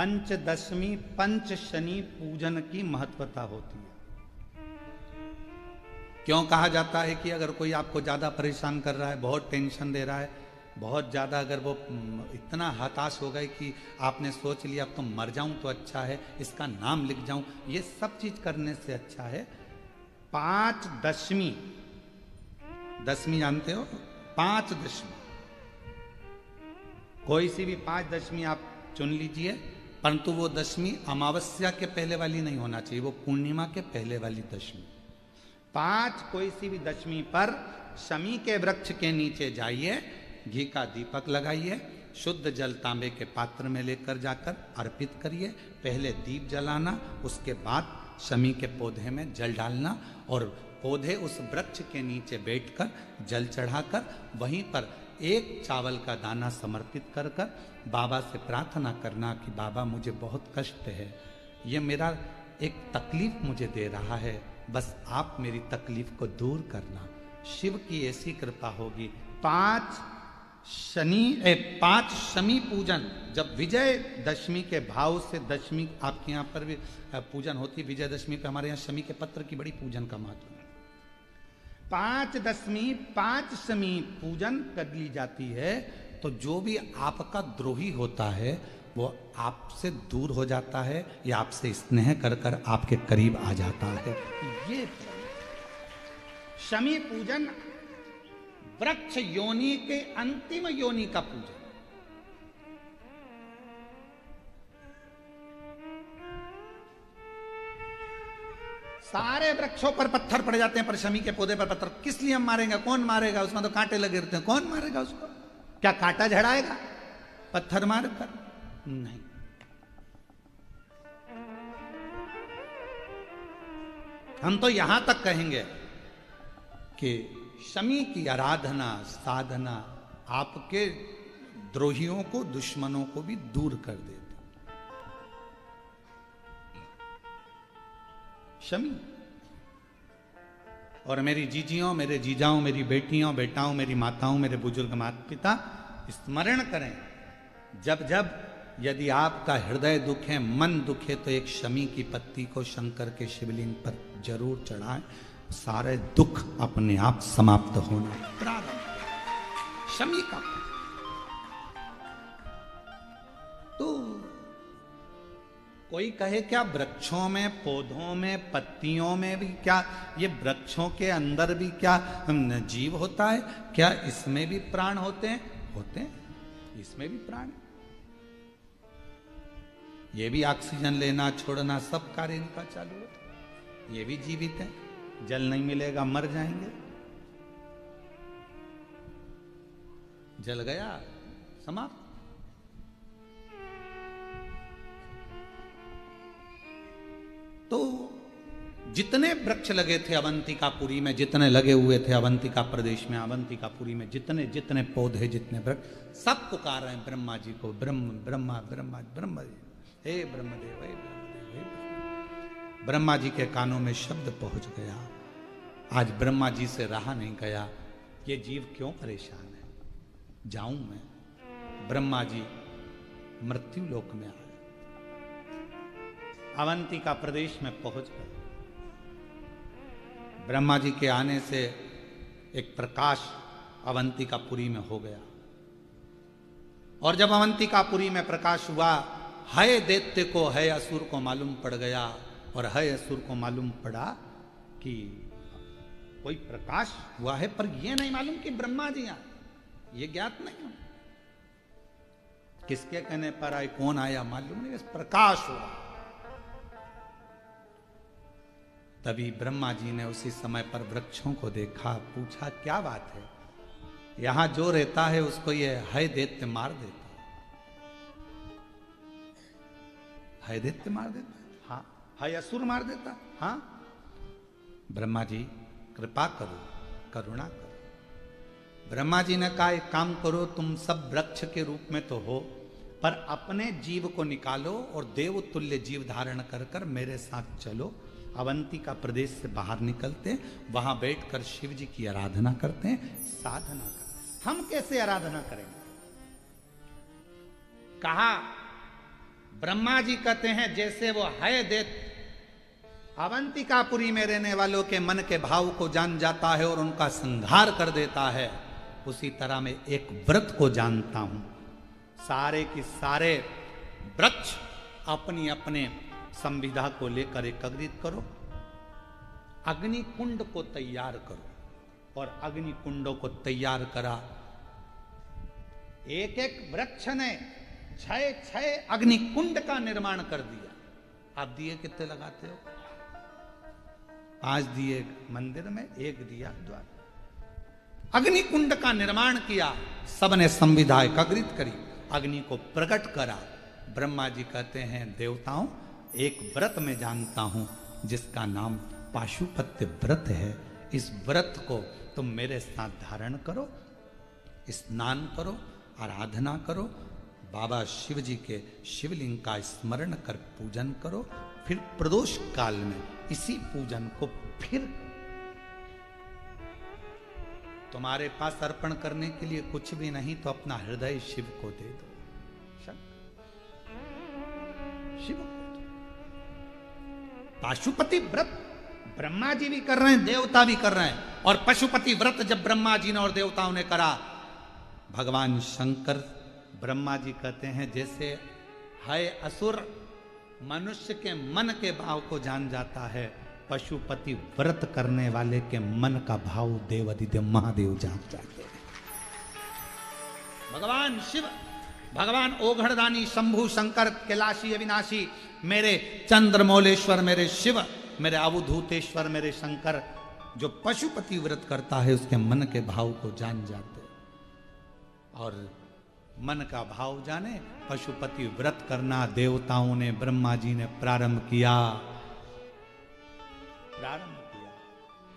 पंचदशमी पंच शनि पूजन की महत्वता होती है। क्यों कहा जाता है कि अगर कोई आपको ज्यादा परेशान कर रहा है, बहुत टेंशन दे रहा है, बहुत ज्यादा अगर वो इतना हताश हो गए कि आपने सोच लिया अब तो मर जाऊं तो अच्छा है, इसका नाम लिख जाऊं, ये सब चीज करने से अच्छा है पांच दशमी। दशमी जानते हो? पांच दशमी, कोई सी भी पांच दशमी आप चुन लीजिए, परंतु वो दशमी अमावस्या के पहले वाली नहीं होना चाहिए, वो पूर्णिमा के पहले वाली दशमी। पांच कोई सी भी दशमी पर शमी के वृक्ष के नीचे जाइए, घी का दीपक लगाइए, शुद्ध जल तांबे के पात्र में लेकर जाकर अर्पित करिए। पहले दीप जलाना, उसके बाद शमी के पौधे में जल डालना और पौधे उस वृक्ष के नीचे बैठकर जल चढ़ाकर वहीं पर एक चावल का दाना समर्पित कर कर बाबा से प्रार्थना करना कि बाबा मुझे बहुत कष्ट है, ये मेरा एक तकलीफ मुझे दे रहा है, बस आप मेरी तकलीफ को दूर करना। शिव की ऐसी कृपा होगी। पांच शमी पूजन, जब विजय दशमी के भाव से दशमी आपके यहाँ पर भी पूजन होती, विजय दशमी पे हमारे यहाँ शमी के पत्र की बड़ी पूजन का महत्व है। पांच दशमी पांच शमी पूजन कर ली जाती है तो जो भी आपका द्रोही होता है वो आपसे दूर हो जाता है या आपसे स्नेह कर कर आपके करीब आ जाता है। ये शमी पूजन वृक्ष योनि के अंतिम योनि का पूजन। सारे वृक्षों पर पत्थर पड़ जाते हैं, पर शमी के पौधे पर पत्थर किस लिए हम मारेंगे? कौन मारेगा? उसमें तो कांटे लगे रहते हैं, कौन मारेगा उसको? क्या कांटा झड़ाएगा पत्थर मारकर? नहीं। हम तो यहां तक कहेंगे कि शमी की आराधना साधना आपके द्रोहियों को, दुश्मनों को भी दूर कर देती। शमी। और मेरी जीजियों, मेरे जीजाओं, मेरी बेटियों, बेटाओं, मेरी माताओं, मेरे बुजुर्ग माता पिता स्मरण करें, जब जब यदि आपका हृदय दुखे, मन दुखे, तो एक शमी की पत्ती को शंकर के शिवलिंग पर जरूर चढ़ाएं, सारे दुख अपने आप समाप्त होना प्रारंभ। शमी का तो कोई कहे क्या वृक्षों में, पौधों में, पत्तियों में भी क्या, ये वृक्षों के अंदर भी क्या जीव होता है? क्या इसमें भी प्राण होते हैं? होते हैं, इसमें भी प्राण। ये भी ऑक्सीजन लेना छोड़ना सब कार्य इनका चालू है, ये भी जीवित है। जल नहीं मिलेगा मर जाएंगे, जल गया समाप्त। तो जितने वृक्ष लगे थे अवंतिकापुरी में, जितने लगे हुए थे अवंतिका प्रदेश में, अवंतिकापुरी में जितने जितने पौधे, जितने वृक्ष, सब पुकार रहे हैं ब्रह्मा जी को। ब्रह्मा ब्रह्मा ब्रह्मा जी, हे ब्रह्मदेव, हे ब्रह्मदेव, हे ब्रह्मदेव। ब्रह्मा जी के कानों में शब्द पहुंच गया। आज ब्रह्मा जी से रहा नहीं गया, ये जीव क्यों परेशान है, जाऊं मैं। ब्रह्मा जी मृत्यु लोक में आए, अवंतिका प्रदेश में पहुंच गए। ब्रह्मा जी के आने से एक प्रकाश अवंतिकापुरी में हो गया, और जब अवंतिकापुरी में प्रकाश हुआ, है दैत्य को, है असुर को मालूम पड़ गया, और है असुर को मालूम पड़ा कि कोई प्रकाश हुआ है, पर यह नहीं मालूम कि ब्रह्मा जी आए, ये ज्ञात नहीं हो। किसके कहने पर आए, कौन आया मालूम नहीं, बस प्रकाश हुआ। तभी ब्रह्मा जी ने उसी समय पर वृक्षों को देखा, पूछा क्या बात है, यहां जो रहता है उसको ये है दैत्य मार देता है, दैत्य मार देता है, हाँ, है असुर मार देता, हाँ। ब्रह्मा जी कृपा करो, करुणा करो। ब्रह्मा जी ने कहा एक काम करो, तुम सब वृक्ष के रूप में तो हो, पर अपने जीव को निकालो और देव तुल्य जीव धारण कर कर मेरे साथ चलो। अवंतिका प्रदेश से बाहर निकलते, वहां बैठकर शिव जी की आराधना करते हैं, साधना करते। हम कैसे आराधना करेंगे? कहा ब्रह्मा जी कहते हैं जैसे वो है देत अवंतिकापुरी में रहने वालों के मन के भाव को जान जाता है और उनका संहार कर देता है, उसी तरह मैं एक व्रत को जानता हूं। सारे की सारे वृक्ष अपनी अपने संविधा को लेकर एकत्रित करो, अग्नि कुंड को तैयार करो, और अग्नि कुंडों को तैयार करा। एक एक वृक्ष ने 6 अग्नि कुंड का निर्माण कर दिया। आप दिए कितने लगाते हो? 5 दिए मंदिर में, 1 दिया द्वार। अग्नि कुंड का निर्माण किया, सबने संविधा एकत्रित करी, अग्नि को प्रकट करा। ब्रह्मा जी कहते हैं देवताओं, एक व्रत में जानता हूं जिसका नाम पाशुपत्य व्रत है। इस व्रत को तुम मेरे साथ धारण करो, स्नान करो, आराधना करो, बाबा शिव जी के शिवलिंग का स्मरण कर पूजन करो, फिर प्रदोष काल में इसी पूजन को फिर तुम्हारे पास अर्पण करने के लिए कुछ भी नहीं तो अपना हृदय शिव को दे दो। शिव को दो। पाशुपति व्रत ब्रह्मा जी भी कर रहे हैं, देवता भी कर रहे हैं। और पशुपति व्रत जब ब्रह्मा जी ने और देवताओं ने करा, भगवान शंकर ब्रह्मा जी कहते हैं जैसे है असुर मनुष्य के मन के भाव को जान जाता है, पशुपति व्रत करने वाले के मन का भाव देवादिदेव महादेव जान जाते हैं। भगवान शिव, भगवान ओघड़दानी, शंभु, शंकर, कैलाशी, अविनाशी, मेरे चंद्रमौलेश्वर, मेरे शिव, मेरे अवधूतेश्वर, मेरे शंकर, जो पशुपति व्रत करता है उसके मन के भाव को जान जाते। और मन का भाव जाने, पशुपति व्रत करना देवताओं ने, ब्रह्मा जी ने प्रारंभ किया।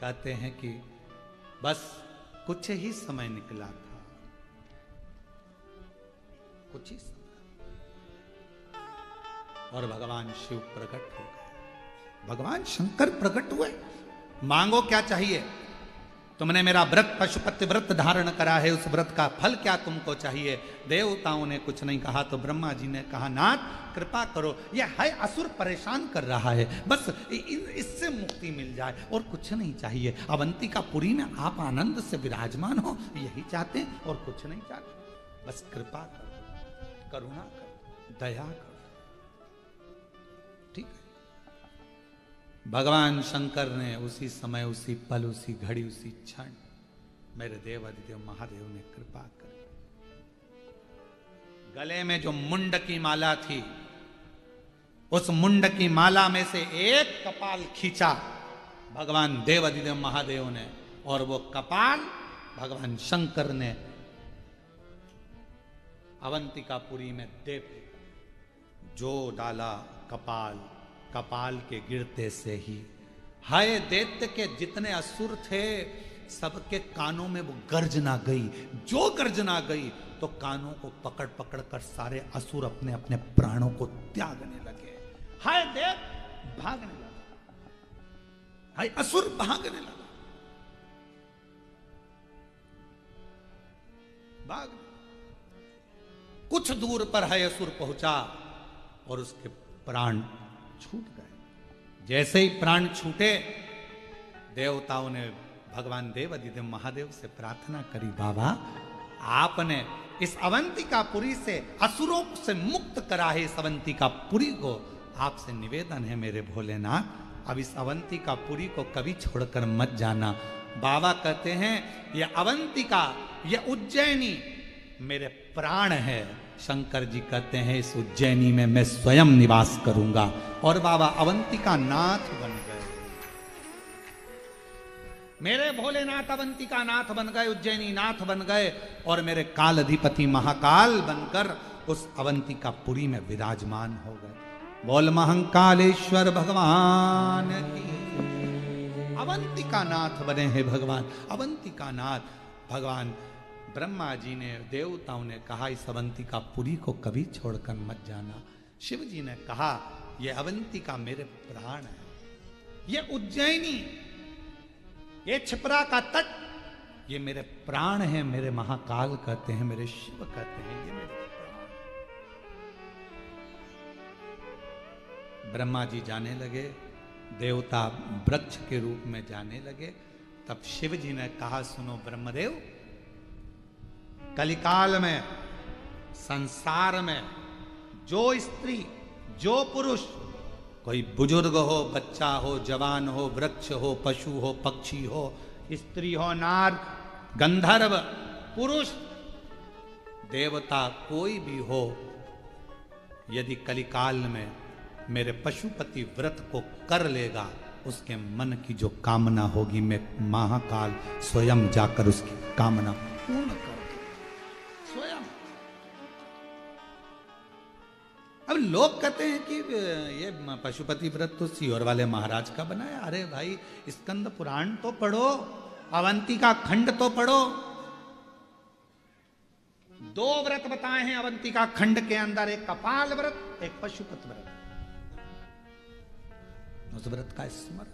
कहते हैं कि बस कुछ ही समय निकला था, कुछ ही समय, और भगवान शिव प्रकट हो गए। भगवान शंकर प्रकट हुए। मांगो क्या चाहिए? तुमने मेरा व्रत पशुपति व्रत धारण करा है, उस व्रत का फल क्या तुमको चाहिए? देवताओं ने कुछ नहीं कहा तो ब्रह्मा जी ने कहा नाथ कृपा करो, यह है असुर परेशान कर रहा है, बस इससे मुक्ति मिल जाए और कुछ नहीं चाहिए। अवंतिकापुरी में आप आनंद से विराजमान हो, यही चाहते हैं और कुछ नहीं चाहते। बस कृपा करो, करुणा करो, दया करो। ठीक है। भगवान शंकर ने उसी समय, उसी पल, उसी घड़ी, उसी क्षण मेरे देवादिदेव महादेव ने कृपा कर गले में जो मुंड की माला थी, उस मुंड की माला में से एक कपाल खींचा भगवान देवादिदेव महादेव ने, और वो कपाल भगवान शंकर ने अवंतिकापुरी में दे जो डाला कपाल, कपाल के गिरते से ही हाय दैत्य के जितने असुर थे सबके कानों में वो गर्जना गई। जो गर्जना गई तो कानों को पकड़ पकड़ कर सारे असुर अपने अपने प्राणों को त्यागने लगे। हाय दैत्य भागने लगा, हाय असुर भागने लगा, भाग। कुछ दूर पर है असुर पहुंचा और उसके प्राण छूट गए। जैसे ही प्राण छूटे, देवताओं ने भगवान देवादिदेव महादेव से प्रार्थना करी, बाबा आपने इस अवंतिकापुरी से असुरों से मुक्त करा है, इस अवंतिकापुरी को आपसे निवेदन है मेरे भोलेनाथ, अब इस अवंतिकापुरी को कभी छोड़कर मत जाना। बाबा कहते हैं ये अवंतिका, ये उज्जैनी मेरे प्राण है। शंकर जी कहते हैं इस उज्जैनी में मैं स्वयं निवास करूंगा। और बाबा अवंतिका नाथ बन गए, मेरे भोलेनाथ अवंतिका नाथ बन गए, उज्जैनी नाथ बन गए, और मेरे काल अधिपति महाकाल बनकर उस अवंतिकापुरी में विराजमान हो गए। बोल महंकालेश्वर भगवान की। अवंतिका नाथ बने हैं भगवान, अवंतिका नाथ। भगवान ब्रह्मा जी ने, देवताओं ने कहा इस अवंतिकापुरी को कभी छोड़कर मत जाना। शिव जी ने कहा ये अवंतिका मेरे प्राण है, ये उज्जैनी, ये छिपरा का तट, ये मेरे प्राण है। मेरे महाकाल कहते हैं, मेरे शिव कहते हैं ये मेरे प्राण। ब्रह्मा जी जाने लगे, देवता वृक्ष के रूप में जाने लगे। तब शिव जी ने कहा, सुनो ब्रह्मदेव, कलिकाल में संसार में जो स्त्री जो पुरुष, कोई बुजुर्ग हो, बच्चा हो, जवान हो, वृक्ष हो, पशु हो, पक्षी हो, स्त्री हो, नार, गंधर्व, पुरुष, देवता, कोई भी हो, यदि कलिकाल में मेरे पशुपति व्रत को कर लेगा, उसके मन की जो कामना होगी, मैं महाकाल स्वयं जाकर उसकी कामना पूर्ण कर स्वयं। अब लोग कहते हैं कि ये पशुपति व्रत तो सीहोर वाले महाराज का बनाया। अरे भाई, स्कंद पुराण तो पढ़ो, अवंतिका खंड तो पढ़ो। 2 व्रत बताए हैं अवंतिका खंड के अंदर, एक कपाल व्रत, एक पशुपति व्रत। उस व्रत का स्मरण।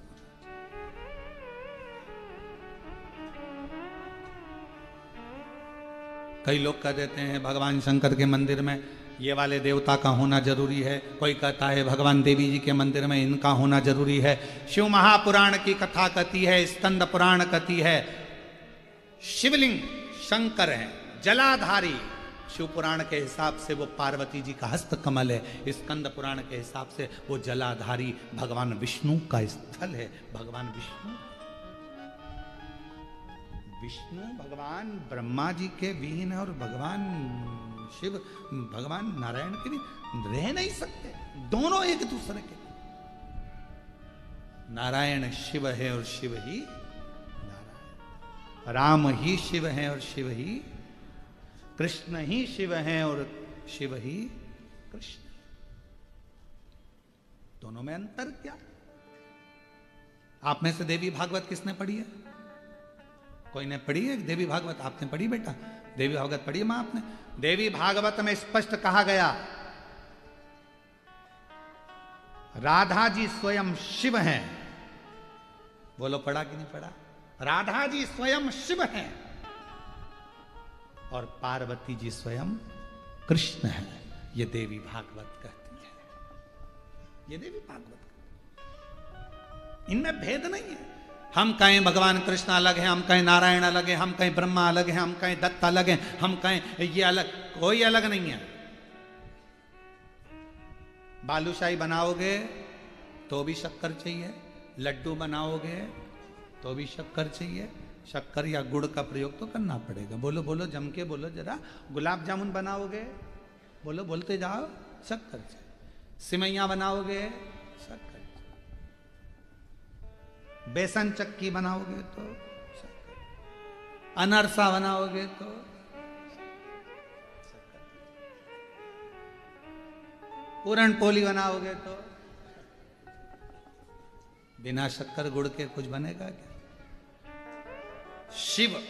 कई लोग कह देते हैं भगवान शंकर के मंदिर में ये वाले देवता का होना जरूरी है, कोई कहता है भगवान देवी जी के मंदिर में इनका होना जरूरी है। शिव महापुराण की कथा कहती है, स्कंद पुराण कहती है, शिवलिंग शंकर है, जलाधारी। शिव पुराण के हिसाब से वो पार्वती जी का हस्त कमल है, स्कंद पुराण के हिसाब से वो जलाधारी भगवान विष्णु का स्थल है। भगवान विष्णु भगवान ब्रह्मा जी के विहीन है, और भगवान शिव भगवान नारायण के भी रह नहीं सकते, दोनों एक दूसरे के। नारायण शिव है और शिव ही नारायण, राम ही शिव है और शिव ही, कृष्ण ही शिव हैं और शिव ही कृष्ण। दोनों में अंतर क्या? आप में से देवी भागवत किसने पढ़ी है? कोई ने पढ़ी है देवी भागवत? आपने पढ़ी बेटा? देवी भागवत पढ़ी है मां आपने? देवी भागवत में स्पष्ट कहा गया, राधा जी स्वयं शिव हैं। बोलो पढ़ा कि नहीं पढ़ा? राधा जी स्वयं शिव हैं और पार्वती जी स्वयं कृष्ण है। ये देवी भागवत कहती है, ये देवी भागवत। इनमें भेद नहीं है। हम कहें भगवान कृष्ण अलग है, हम कहें नारायण अलग है, हम कहें ब्रह्मा अलग है, हम कहें दत्त अलग है, हम कहें ये अलग, कोई अलग नहीं है। बालूशाही बनाओगे तो भी शक्कर चाहिए, लड्डू बनाओगे तो भी शक्कर चाहिए। शक्कर या गुड़ का प्रयोग तो करना पड़ेगा। बोलो बोलो, जम के बोलो जरा। गुलाब जामुन बनाओगे, बोलो बोलते जाओ, शक्कर चाहिए। सिमैया बनाओगे, शक्कर चाहिए। बेसन चक्की बनाओगे तो शक्कर, अनरसा बनाओगे तो शक्कर, पूरण पोली बनाओगे तो। बिना शक्कर गुड़ के कुछ बनेगा क्या? शिव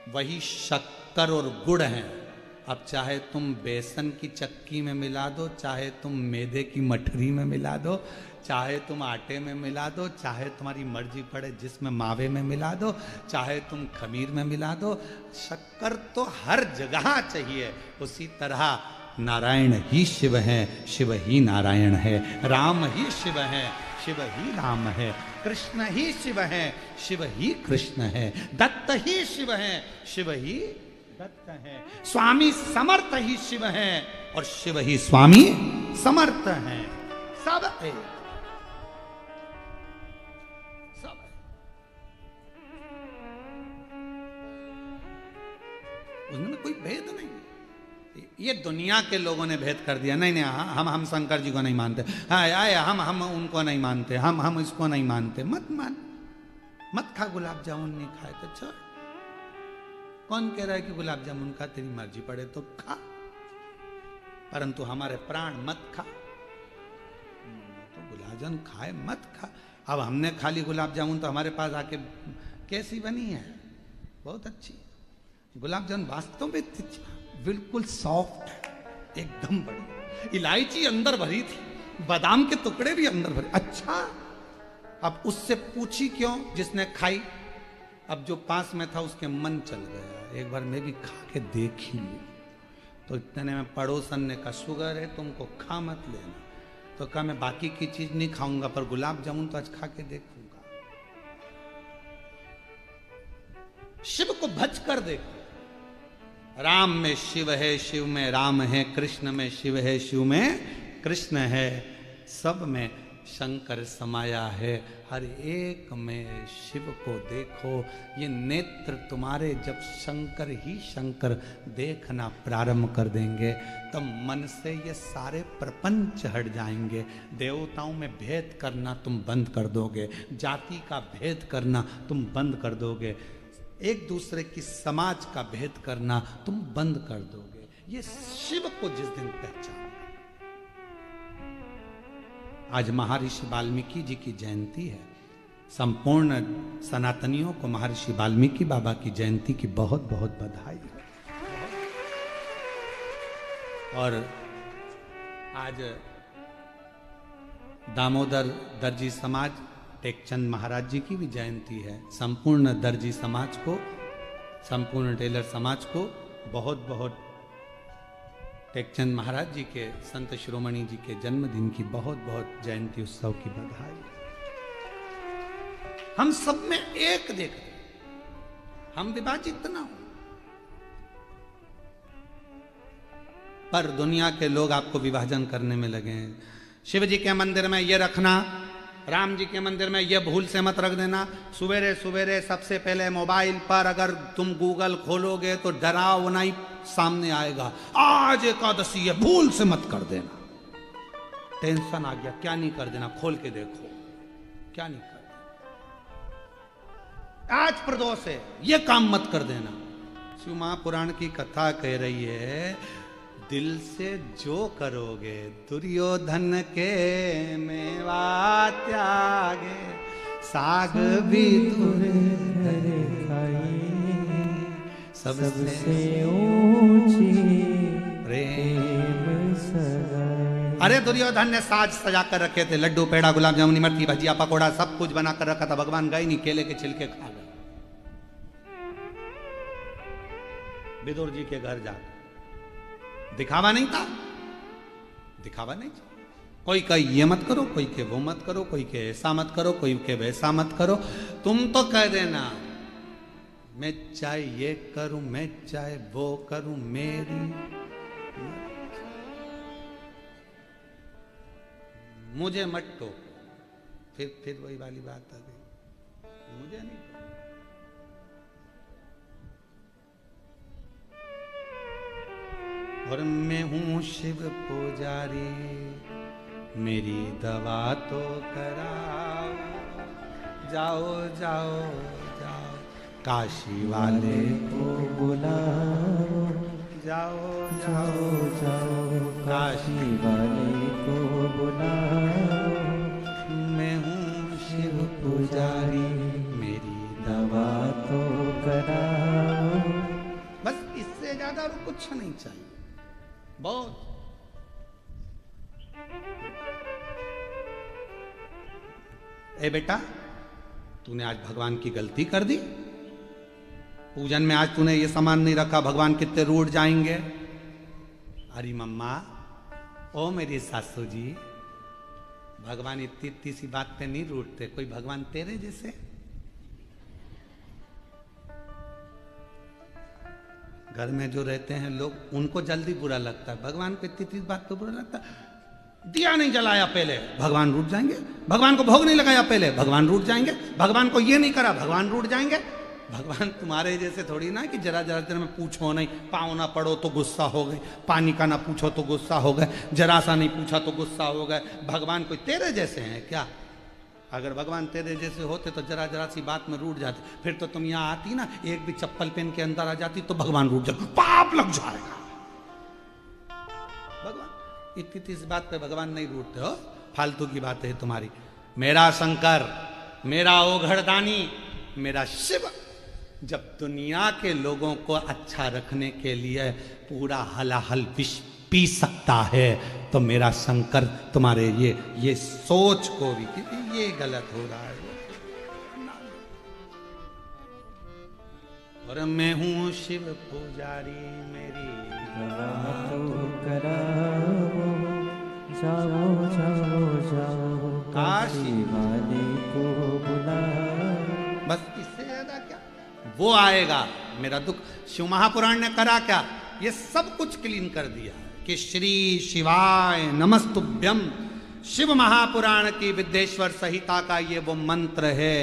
वही शक्कर और गुड़ हैं। अब चाहे तुम बेसन की चक्की में मिला दो, चाहे तुम मैदे की मठरी में मिला दो, चाहे तुम आटे में मिला दो, चाहे तुम्हारी मर्जी पड़े जिसमें मावे में मिला दो, चाहे तुम खमीर में मिला दो, शक्कर तो हर जगह चाहिए। उसी तरह नारायण ही शिव हैं, शिव ही नारायण है। राम ही शिव हैं, शिव ही राम है। कृष्ण ही शिव है, शिव ही कृष्ण है। दत्त ही शिव है, शिव ही दत्त है। स्वामी समर्थ ही शिव है और शिव ही स्वामी समर्थ है। सब है, सब है। उसमें कोई भेद नहीं। ये दुनिया के लोगों ने भेद कर दिया। नहीं नहीं, हम शंकर जी को नहीं मानते, हम उनको नहीं मानते, हम इसको नहीं मानते। मत मान, मत खा गुलाब जामुन, नहीं खाए तो छोड़। कौन कह रहा है कि गुलाब जामुन खा? तेरी मर्जी पड़े तो खा, परंतु हमारे प्राण मत खा। तो गुलाब जामुन खाए मत खा। अब हमने खा ली गुलाब जामुन तो हमारे पास आके कैसी बनी है? बहुत अच्छी गुलाब जामुन, वास्तव में बिल्कुल सॉफ्ट है, एकदम बढ़िया। इलायची अंदर भरी थी, बादाम के टुकड़े भी अंदर भरे। अच्छा, अब उससे पूछी क्यों जिसने खाई? अब जो पास में था उसके मन चल गया, एक बार मैं भी खा के देखी। तो इतने में पड़ोसन ने कहा, शुगर है तुमको, खा मत लेना। तो कहा मैं बाकी की चीज नहीं खाऊंगा, पर गुलाब जामुन तो आज खा के देखूंगा। शिव को भज कर देखो। राम में शिव है, शिव में राम है, कृष्ण में शिव है, शिव में कृष्ण है, सब में शंकर समाया है। हर एक में शिव को देखो। ये नेत्र तुम्हारे जब शंकर ही शंकर देखना प्रारंभ कर देंगे, तब मन से ये सारे प्रपंच हट जाएंगे। देवताओं में भेद करना तुम बंद कर दोगे, जाति का भेद करना तुम बंद कर दोगे, एक दूसरे की समाज का भेद करना तुम बंद कर दोगे। ये शिव को जिस दिन पहचान। आज महर्षि वाल्मीकि जी की जयंती है। संपूर्ण सनातनियों को महर्षि वाल्मीकि बाबा की जयंती की बहुत बहुत बधाई है। और आज दामोदर दर्जी समाज टेकचंद महाराज जी की भी जयंती है। संपूर्ण दर्जी समाज को, संपूर्ण टेलर समाज को बहुत बहुत टेकचंद महाराज जी के, संत शिरोमणि जी के जन्मदिन की बहुत बहुत जयंती उत्सव की बधाई। हम सब में एक देखते, हम विभाजित ना हो। पर दुनिया के लोग आपको विभाजन करने में लगे हैं। शिव जी के मंदिर में ये रखना, राम जी के मंदिर में ये भूल से मत रख देना। सवेरे सवेरे सबसे पहले मोबाइल पर अगर तुम गूगल खोलोगे तो डरावना ही सामने आएगा, आज एकादशी है, भूल से मत कर देना। टेंशन आ गया, क्या नहीं कर देना, खोल के देखो क्या नहीं कर देना। आज प्रदोष है, ये काम मत कर देना। शिव महापुराण की कथा कह रही है, दिल से जो करोगे दुर्योधन के मेवा त्यागे, साग भी तुरे सबसे ऊंची प्रेम सगाई। अरे दुर्योधन ने साज सजा कर रखे थे, लड्डू पेड़ा गुलाब जामुन इमरती भजिया पकोड़ा सब कुछ बना कर रखा था। भगवान गए नहीं, केले के छिलके खा गए। विदुर जी के घर जाकर दिखावा नहीं था, दिखावा नहीं था। कोई कहे ये मत करो, कोई के वो मत करो, कोई के ऐसा मत करो, कोई के वैसा मत करो। तुम तो कह देना मैं चाहे ये करूं, मैं चाहे वो करूं, मेरी मुझे मत टोको। फिर वही वाली बात आ गई, मुझे नहीं। और मैं हूँ शिव पुजारी, मेरी दवा तो कराओ। जाओ जाओ जाओ काशी वाले को बुलाओ, जाओ जाओ जाओ काशी वाले को बुलाओ। मैं हूँ शिव पुजारी, मेरी दवा तो कराओ। बस इससे ज्यादा और कुछ नहीं चाहिए। बहुत ए बेटा, तूने आज भगवान की गलती कर दी। पूजन में आज तूने ये सामान नहीं रखा, भगवान कितने रूठ जाएंगे। अरे मम्मा, ओ मेरी सासू जी, भगवान इतनी इतनी सी बात पे नहीं रूठते। कोई भगवान तेरे जैसे। घर में जो रहते हैं लोग, उनको जल्दी बुरा लगता है, भगवान को इतनी इतनी बात पे बुरा लगता है। दिया नहीं जलाया पहले, भगवान रूठ जाएंगे। भगवान को भोग नहीं लगाया पहले, भगवान रूठ जाएंगे। भगवान को ये नहीं करा, भगवान रूठ जाएंगे। भगवान तुम्हारे जैसे थोड़ी ना कि जरा जरा देर में पूछो नहीं, पाँव ना पड़ो तो गुस्सा हो गए, पानी का ना पूछो तो गुस्सा हो गए, जरा सा नहीं पूछा तो गुस्सा हो गए। भगवान कोई तेरे जैसे हैं क्या? अगर भगवान तेरे जैसे होते तो जरा जरा सी बात में रूठ जाते। फिर तो तुम यहाँ आती ना, एक भी चप्पल पहन के अंदर आ जाती तो भगवान रूठ जाता, पाप लग जाएगा। भगवान इतनी इस बात पे भगवान नहीं रूठते हो, फालतू की बात है तुम्हारी। मेरा शंकर, मेरा ओघड़दानी, मेरा शिव जब दुनिया के लोगों को अच्छा रखने के लिए पूरा हलाहल विष पी सकता है, तो मेरा शंकर तुम्हारे ये सोच को भी कि ये गलत हो रहा है। और मैं हूँ शिव पुजारी, मेरी दवा तो कराओ। जाओ जाओ काशी वाले को बुला। बस इससे ज्यादा क्या वो आएगा मेरा दुख। शिव महापुराण ने करा क्या, ये सब कुछ क्लीन कर दिया कि श्री शिवाय नमस्तुभ्यम। शिव महापुराण की विद्येश्वर संहिता का ये वो मंत्र है,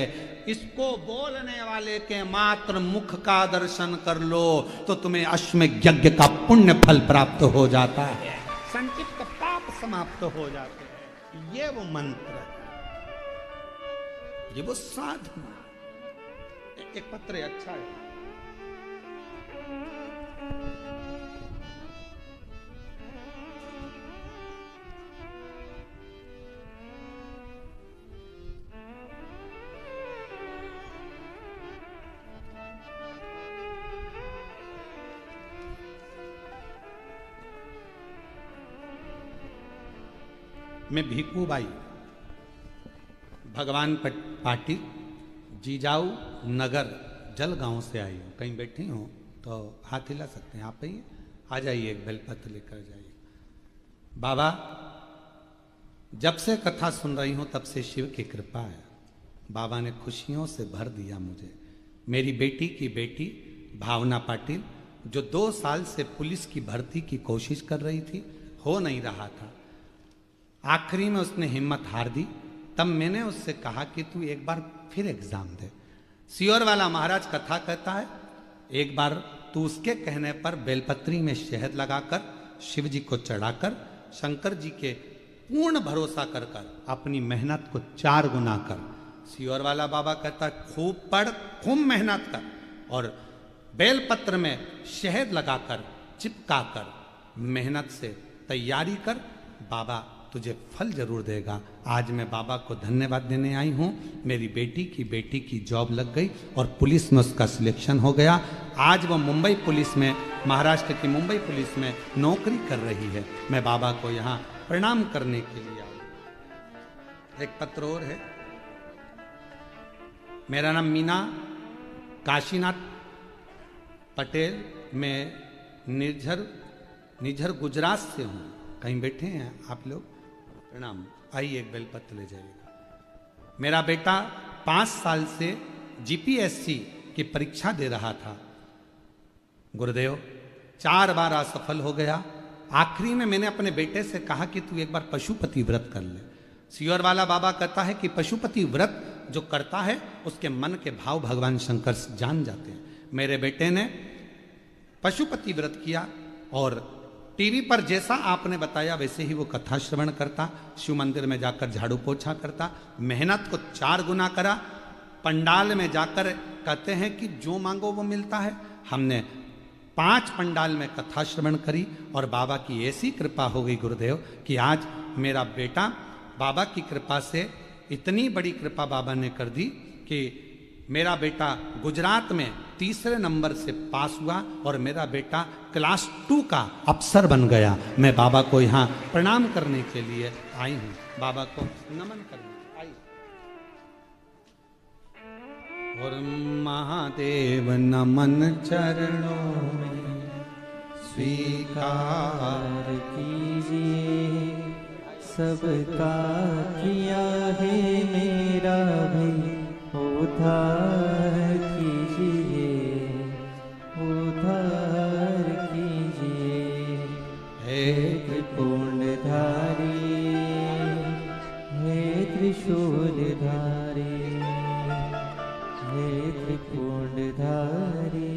इसको बोलने वाले के मात्र मुख का दर्शन कर लो तो तुम्हें अश्वमेध यज्ञ का पुण्य फल प्राप्त हो जाता है, संचित पाप समाप्त हो जाते हैं। ये वो मंत्र है, ये वो साधना। एक पत्र अच्छा है, मैं भीकू बाई भगवान पाटिल जीजाऊ नगर जलगांव से आई हूँ। कहीं बैठी हूँ तो हाथ हिला सकते हैं, आप ही आ जाइए, एक बेलपत्र लेकर जाइए। बाबा जब से कथा सुन रही हूँ तब से शिव की कृपा है, बाबा ने खुशियों से भर दिया मुझे। मेरी बेटी की बेटी भावना पाटिल जो 2 साल से पुलिस की भर्ती की कोशिश कर रही थी, हो नहीं रहा था, आखिरी में उसने हिम्मत हार दी। तब मैंने उससे कहा कि तू एक बार फिर एग्जाम दे। सियोर वाला महाराज कथा कहता है, एक बार तू उसके कहने पर बेलपत्री में शहद लगाकर शिव जी को चढ़ाकर शंकर जी के पूर्ण भरोसा कर कर अपनी मेहनत को 4 गुना कर। सियोर वाला बाबा कहता है खूब पढ़, खूब मेहनत कर और बेलपत्र में शहद लगाकर चिपकाकर मेहनत से तैयारी कर, बाबा तुझे फल जरूर देगा। आज मैं बाबा को धन्यवाद देने आई हूँ। मेरी बेटी की जॉब लग गई और पुलिस में उसका सिलेक्शन हो गया। आज वो मुंबई पुलिस में, महाराष्ट्र की मुंबई पुलिस में नौकरी कर रही है। मैं बाबा को यहाँ प्रणाम करने के लिए आया। एक पत्र और है, मेरा नाम मीना काशीनाथ पटेल, मैं निझर गुजरात से हूँ। कहीं बैठे हैं आप लोग, प्रणाम। आइए एक बेलपत्र ले जाइएगा। मेरा बेटा 5 साल से जीपीएससी की परीक्षा दे रहा था, गुरुदेव 4 बार असफल हो गया। आखिरी में मैंने अपने बेटे से कहा कि तू एक बार पशुपति व्रत कर ले। सियोर वाला बाबा कहता है कि पशुपति व्रत जो करता है उसके मन के भाव भगवान शंकर जान जाते हैं। मेरे बेटे ने पशुपति व्रत किया और टीवी पर जैसा आपने बताया वैसे ही वो कथा श्रवण करता, शिव मंदिर में जाकर झाड़ू पोछा करता, मेहनत को 4 गुना करा। पंडाल में जाकर कहते हैं कि जो मांगो वो मिलता है। हमने 5 पंडाल में कथा श्रवण करी और बाबा की ऐसी कृपा हो गई गुरुदेव कि आज मेरा बेटा, बाबा की कृपा से इतनी बड़ी कृपा बाबा ने कर दी कि मेरा बेटा गुजरात में 3रे नंबर से पास हुआ और मेरा बेटा क्लास 2 का अफसर बन गया। मैं बाबा को यहाँ प्रणाम करने के लिए आई हूँ, बाबा को नमन करने आई। और महादेव नमन चरणों में स्वीकार कीजिए, सबका किया है मेरा भी उद्धार कीजिए, उद्धार कीजिए। हे त्रिपुंडधारी, हे त्रिशूलधारी, हे त्रिपुंडधारी,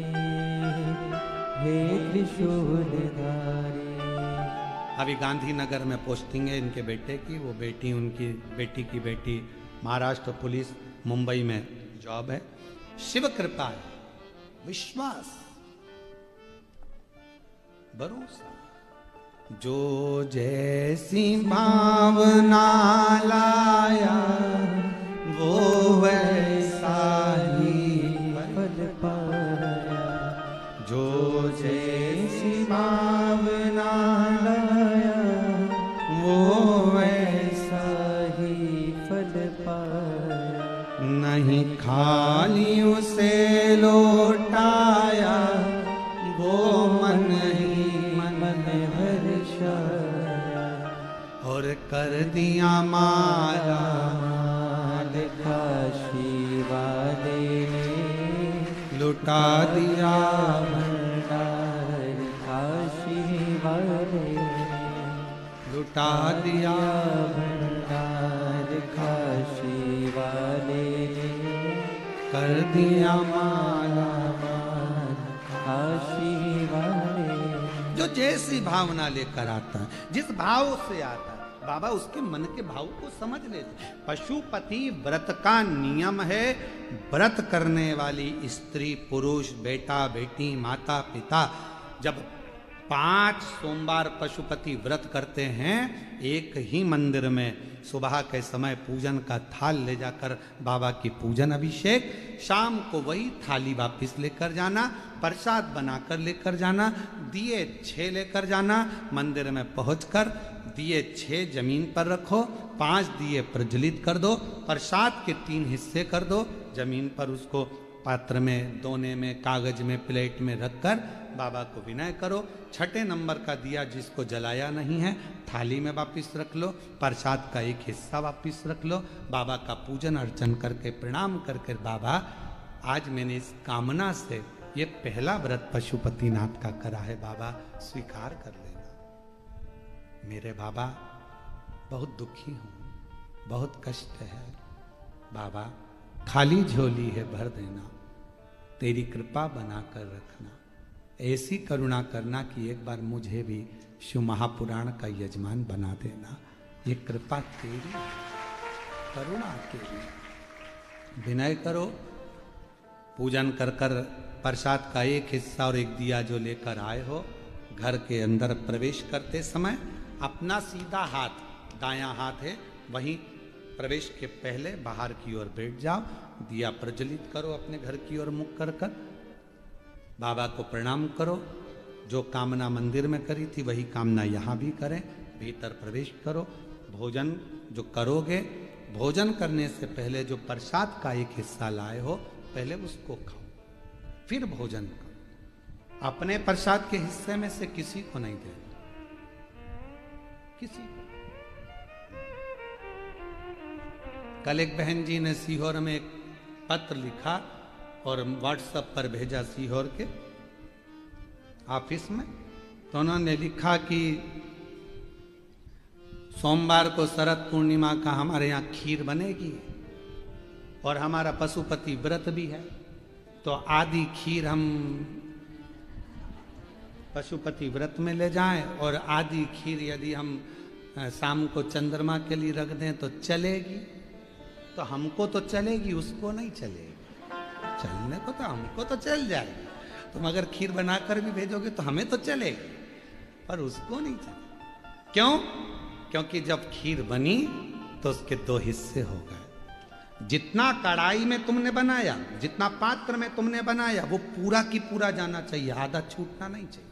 हे त्रिशूलधारी। अभी गांधीनगर में पोस्टिंग है इनके बेटे की, वो बेटी, उनकी बेटी की बेटी महाराष्ट्र पुलिस मुंबई में जॉब है। शिव कृपा है, विश्वास, भरोसा। जो जैसी भावना लाया वो वैसा ही फल पाया, जो जैसी भावना लाया वो वैसा ही फल पाया। नहीं खाली उसे लौटाया वो मन ही मन हर्षाया, और कर दिया माला माल काशी वाले ने लुटा दिया भंडार काशी वाले ने लुटा दिया भंडार काशी वाले ने कर दिया माला माल काशी वाले जो जैसी भावना लेकर आता है, जिस भाव से आता है, बाबा उसके मन के भाव को समझ लेते। पशुपति व्रत का नियम है, व्रत करने वाली स्त्री पुरुष बेटा बेटी माता पिता जब 5 सोमवार पशुपति व्रत करते हैं, एक ही मंदिर में सुबह के समय पूजन का थाल ले जाकर बाबा की पूजन अभिषेक, शाम को वही थाली वापस लेकर जाना, प्रसाद बनाकर लेकर जाना, दिए 6 लेकर जाना, मंदिर में पहुंचकर दिए 6 जमीन पर रखो, 5 दिए प्रज्वलित कर दो, प्रसाद के 3 हिस्से कर दो, जमीन पर उसको पात्र में, दोने में, कागज में, प्लेट में रखकर बाबा को विनय करो। 6ठे नंबर का दिया जिसको जलाया नहीं है थाली में वापिस रख लो, प्रसाद का एक हिस्सा वापिस रख लो, बाबा का पूजन अर्चन करके प्रणाम करके बाबा आज मैंने इस कामना से ये पहला व्रत पशुपतिनाथ का करा है, बाबा स्वीकार कर लेना। मेरे बाबा बहुत दुखी हूँ, बहुत कष्ट है बाबा, खाली झोली है भर देना, तेरी कृपा बना कर रखना, ऐसी करुणा करना कि एक बार मुझे भी शिव महापुराण का यजमान बना देना, ये कृपा तेरी करुणा तेरी। विनय करो, पूजन कर कर प्रसाद का एक हिस्सा और एक दिया जो लेकर आए हो, घर के अंदर प्रवेश करते समय अपना सीधा हाथ, दायां हाथ है, वहीं प्रवेश के पहले बाहर की ओर बैठ जाओ, दिया प्रज्वलित करो, अपने घर की ओर मुख कर कर बाबा को प्रणाम करो। जो कामना मंदिर में करी थी वही कामना यहाँ भी करें, भीतर प्रवेश करो। भोजन जो करोगे, भोजन करने से पहले जो प्रसाद का एक हिस्सा लाए हो पहले उसको खाओ, फिर भोजन करो। अपने प्रसाद के हिस्से में से किसी को नहीं देना, किसी को। कल एक बहन जी ने सीहोर में एक पत्र लिखा और व्हाट्सएप पर भेजा सीहोर के ऑफिस में, तो उन्होंने लिखा कि सोमवार को शरद पूर्णिमा का हमारे यहाँ खीर बनेगी और हमारा पशुपति व्रत भी है, तो आधी खीर हम पशुपति व्रत में ले जाएं और आधी खीर यदि हम शाम को चंद्रमा के लिए रख दें तो चलेगी। तो हमको तो चलेगी, उसको नहीं चलेगी। चलने को तो हमको तो चल जाएगी, तुम अगर खीर बनाकर भी भेजोगे तो हमें तो चलेगी, पर उसको नहीं चलेगी। क्यों? क्योंकि जब खीर बनी तो उसके 2 हिस्से हो गए। जितना कढ़ाई में तुमने बनाया, जितना पात्र में तुमने बनाया, वो पूरा की पूरा जाना चाहिए, आधा छूटना नहीं चाहिए।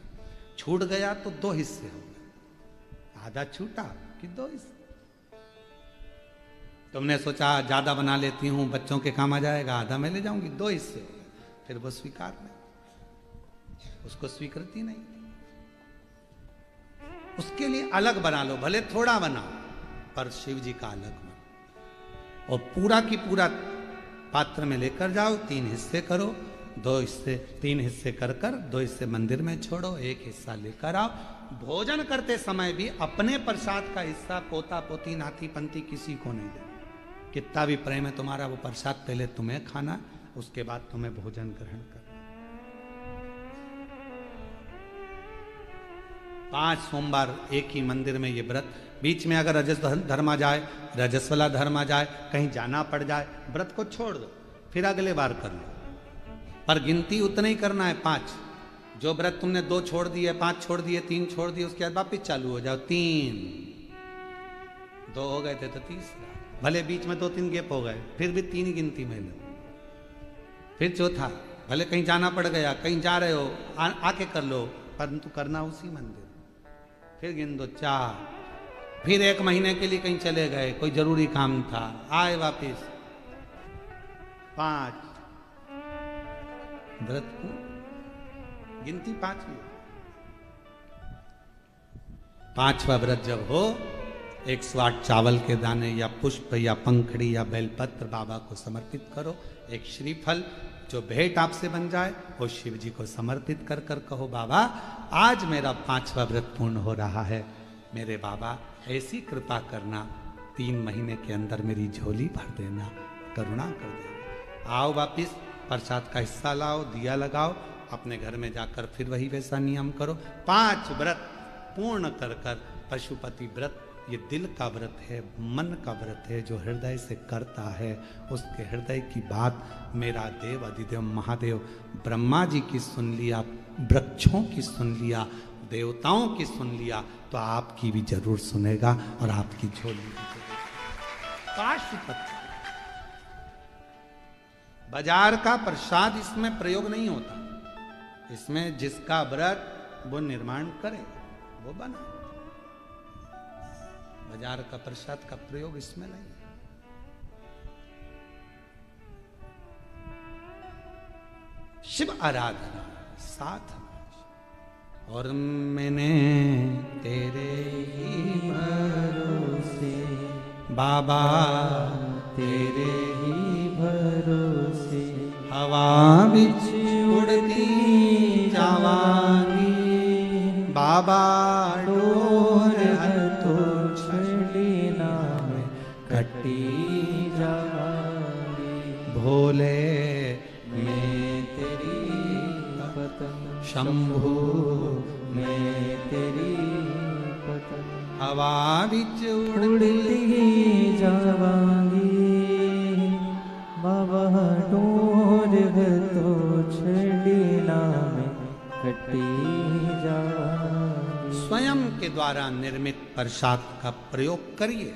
छूट गया तो 2 हिस्से हो गए, आधा छूटा कि 2 हिस्से। तुमने सोचा ज्यादा बना लेती हूं, बच्चों के काम आ जाएगा, आधा मैं ले जाऊंगी, 2 हिस्से हो गए। फिर वो स्वीकार नहीं, उसको स्वीकृति नहीं। उसके लिए अलग बना लो, भले थोड़ा बनाओ, पर शिव जी का अलग बनो। और पूरा की पूरा पात्र में लेकर जाओ, 3 हिस्से करो, 2 हिस्से 3 हिस्से कर कर 2 हिस्से मंदिर में छोड़ो, 1 हिस्सा लेकर आओ। भोजन करते समय भी अपने प्रसाद का हिस्सा पोता पोती नाती पंती किसी को नहीं देना। कितना भी प्रेम है तुम्हारा, वो प्रसाद पहले तुम्हें खाना, उसके बाद तुम्हें भोजन ग्रहण करना। 5 सोमवार एक ही मंदिर में ये व्रत। बीच में अगर रजस धर्म आ जाए, रजस्वला धर्म आ जाए, कहीं जाना पड़ जाए, व्रत को छोड़ दो, फिर अगले बार कर लो, पर गिनती उतना ही करना है 5। जो व्रत तुमने 2 छोड़ दिए, 5 छोड़ दिए, 3 छोड़ दिए, उसके बाद वापिस चालू हो जाओ। 3 2 हो गए थे तो 3, भले बीच में 2-3 गैप हो गए, फिर भी 3 गिनती में लो। फिर चौथा, भले कहीं जाना पड़ गया, कहीं जा रहे हो, आके कर लो, परंतु करना उसी मंदिर। फिर गिन दो 4, फिर 1 महीने के लिए कहीं चले गए, कोई जरूरी काम था, आए वापिस 5। व्रत को गिनती 5 ही। 5वां व्रत जब हो, 108 चावल के दाने या पुष्प या पंखड़ी या बेलपत्र बाबा को समर्पित करो। एक श्रीफल जो भेंट आपसे बन जाए वो शिव जी को समर्पित कर कर कहो, बाबा आज मेरा 5वां व्रत पूर्ण हो रहा है, मेरे बाबा ऐसी कृपा करना, 3 महीने के अंदर मेरी झोली भर देना, करुणा कर देना। आओ वापिस प्रसाद का हिस्सा लाओ, दिया लगाओ, अपने घर में जाकर फिर वही वैसा नियम करो। 5 व्रत पूर्ण कर कर पशुपति व्रत, ये दिल का व्रत है, मन का व्रत है, जो हृदय से करता है उसके हृदय की बात मेरा देव अधिदेव महादेव ब्रह्मा जी की सुन लिया, वृक्षों की सुन लिया, देवताओं की सुन लिया, तो आपकी भी जरूर सुनेगा और आपकी झोली भी जरूर। पाशुपति बाजार का प्रसाद इसमें प्रयोग नहीं होता, इसमें जिसका व्रत वो निर्माण करे वो बना। बाजार का प्रसाद का प्रयोग इसमें नहीं। शिव आराधना साथ और मैंने तेरे ही भरोसे बाबा, तेरे ही भरोसे हवा बिच उड़ती जावांगी, बाबा डोर तो छड़ी नाम कटी जावांगी, भोले मैं तेरी पतंग, शंभू मैं तेरी पतंग, हवा बिच उड़ती जावांगी, बाबा डोर तो छड़ी नाम कटी जावांगी। स्वयं के द्वारा निर्मित प्रसाद का प्रयोग करिए।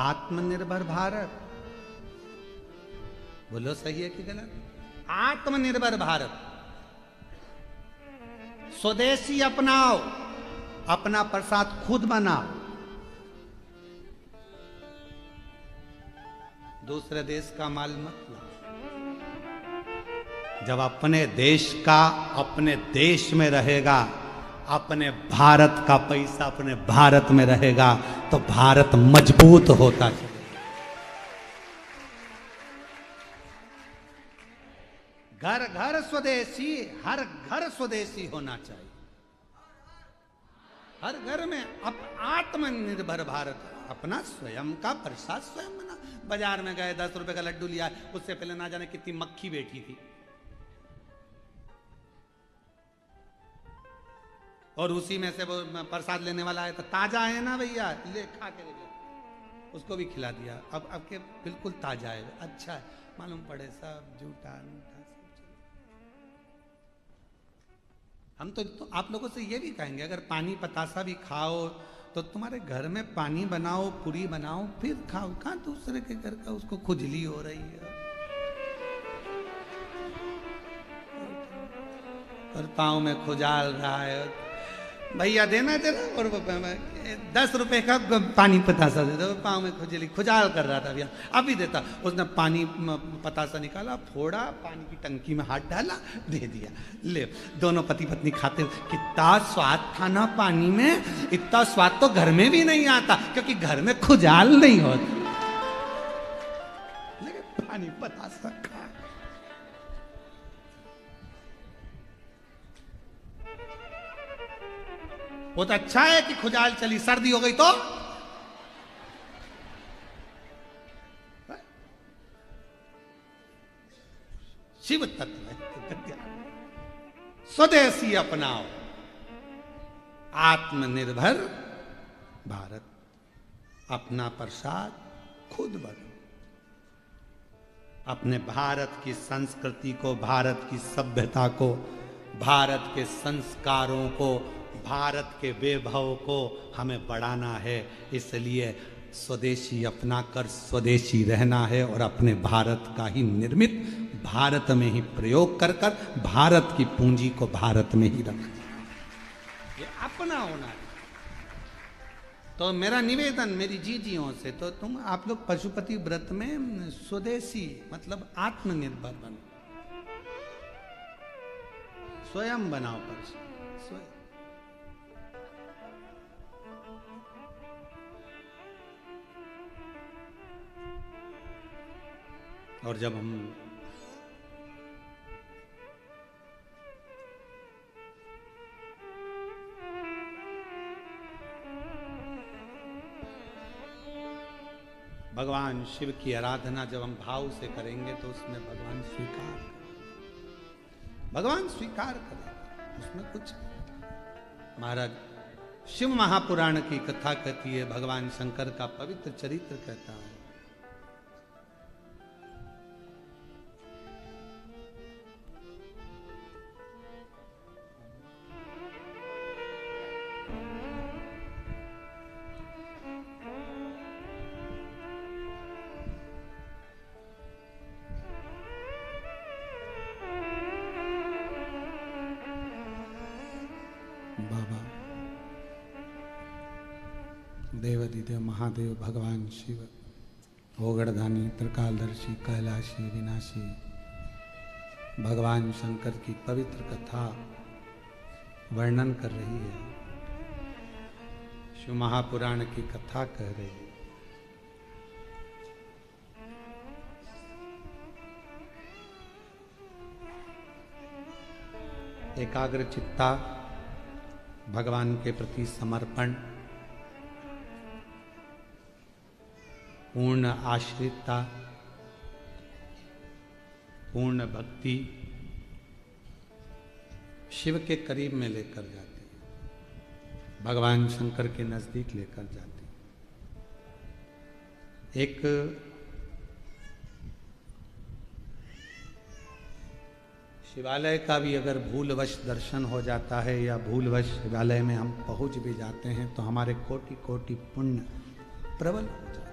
आत्मनिर्भर भारत, बोलो सही है कि गलत? आत्मनिर्भर भारत, स्वदेशी अपनाओ, अपना प्रसाद खुद बनाओ, दूसरे देश का माल मत लाओ। जब अपने देश का अपने देश में रहेगा, अपने भारत का पैसा अपने भारत में रहेगा, तो भारत मजबूत होता चलेगा। घर घर स्वदेशी, हर घर स्वदेशी होना चाहिए। हर घर में आत्मनिर्भर भारत, अपना स्वयं का प्रसाद स्वयं बना। बाजार में गए 10 रुपए का लड्डू लिया, उससे पहले ना जाने कितनी मक्खी बैठी थी, और उसी में से वो प्रसाद लेने वाला है तो ताजा है ना भैया, ले खा के देखो, उसको भी खिला दिया। अब के बिल्कुल ताजा है, अच्छा है, मालूम पड़े सब झूठा मीठा सब। हम तो आप लोगों से ये भी कहेंगे, अगर पानी पतासा भी खाओ तो तुम्हारे घर में पानी बनाओ, पूरी बनाओ, फिर खाओ। कहाँ दूसरे के घर का उसको खुजली हो रही है और पाँव में खुजाल रहा है, भैया देना जरा, और 10 रुपए का पानी पतासा दे दो, पाँव में खुजली खुजाल कर रहा था भैया, अभी देता। उसने पानी पतासा निकाला, फोड़ा, पानी की टंकी में हाथ डाला, दे दिया, ले। दोनों पति पत्नी खाते, कितना स्वाद था ना पानी में, इतना स्वाद तो घर में भी नहीं आता, क्योंकि घर में खुजाल नहीं होता। लेकिन पानी पतासा खा, बहुत अच्छा है कि खुजाल चली, सर्दी हो गई तो शिव तत्व। स्वदेशी अपनाओ, आत्मनिर्भर भारत, अपना प्रसाद खुद बनो। अपने भारत की संस्कृति को, भारत की सभ्यता को, भारत के संस्कारों को, भारत के वैभव को हमें बढ़ाना है। इसलिए स्वदेशी अपना कर स्वदेशी रहना है और अपने भारत का ही निर्मित भारत में ही प्रयोग कर कर भारत की पूंजी को भारत में ही रखना, ये अपना होना है। तो मेरा निवेदन मेरी जीजियों से, तो तुम आप लोग पशुपति व्रत में स्वदेशी मतलब आत्मनिर्भर बनो, स्वयं बनाओ प्रसाद, स्वयं। और जब हम भगवान शिव की आराधना जब हम भाव से करेंगे तो उसमें भगवान स्वीकार करेगा, उसमें कुछ। महाराज शिव महापुराण की कथा कहती है, भगवान शंकर का पवित्र चरित्र कहता है। बाबा देवाधिदेव महादेव भगवान शिव ओगड़धानी त्रिकालदर्शी कैलाशी विनाशी भगवान शंकर की पवित्र कथा वर्णन कर रही है, शिव महापुराण की कथा कह रही है। एकाग्र चित्ता, भगवान के प्रति समर्पण, पूर्ण आश्रितता, पूर्ण भक्ति शिव के करीब में लेकर जाती है, भगवान शंकर के नजदीक लेकर जाती है। एक शिवालय का भी अगर भूलवश दर्शन हो जाता है या भूलवश शिवालय में हम पहुंच भी जाते हैं तो हमारे कोटि कोटि पुण्य प्रबल हो जाते हैं।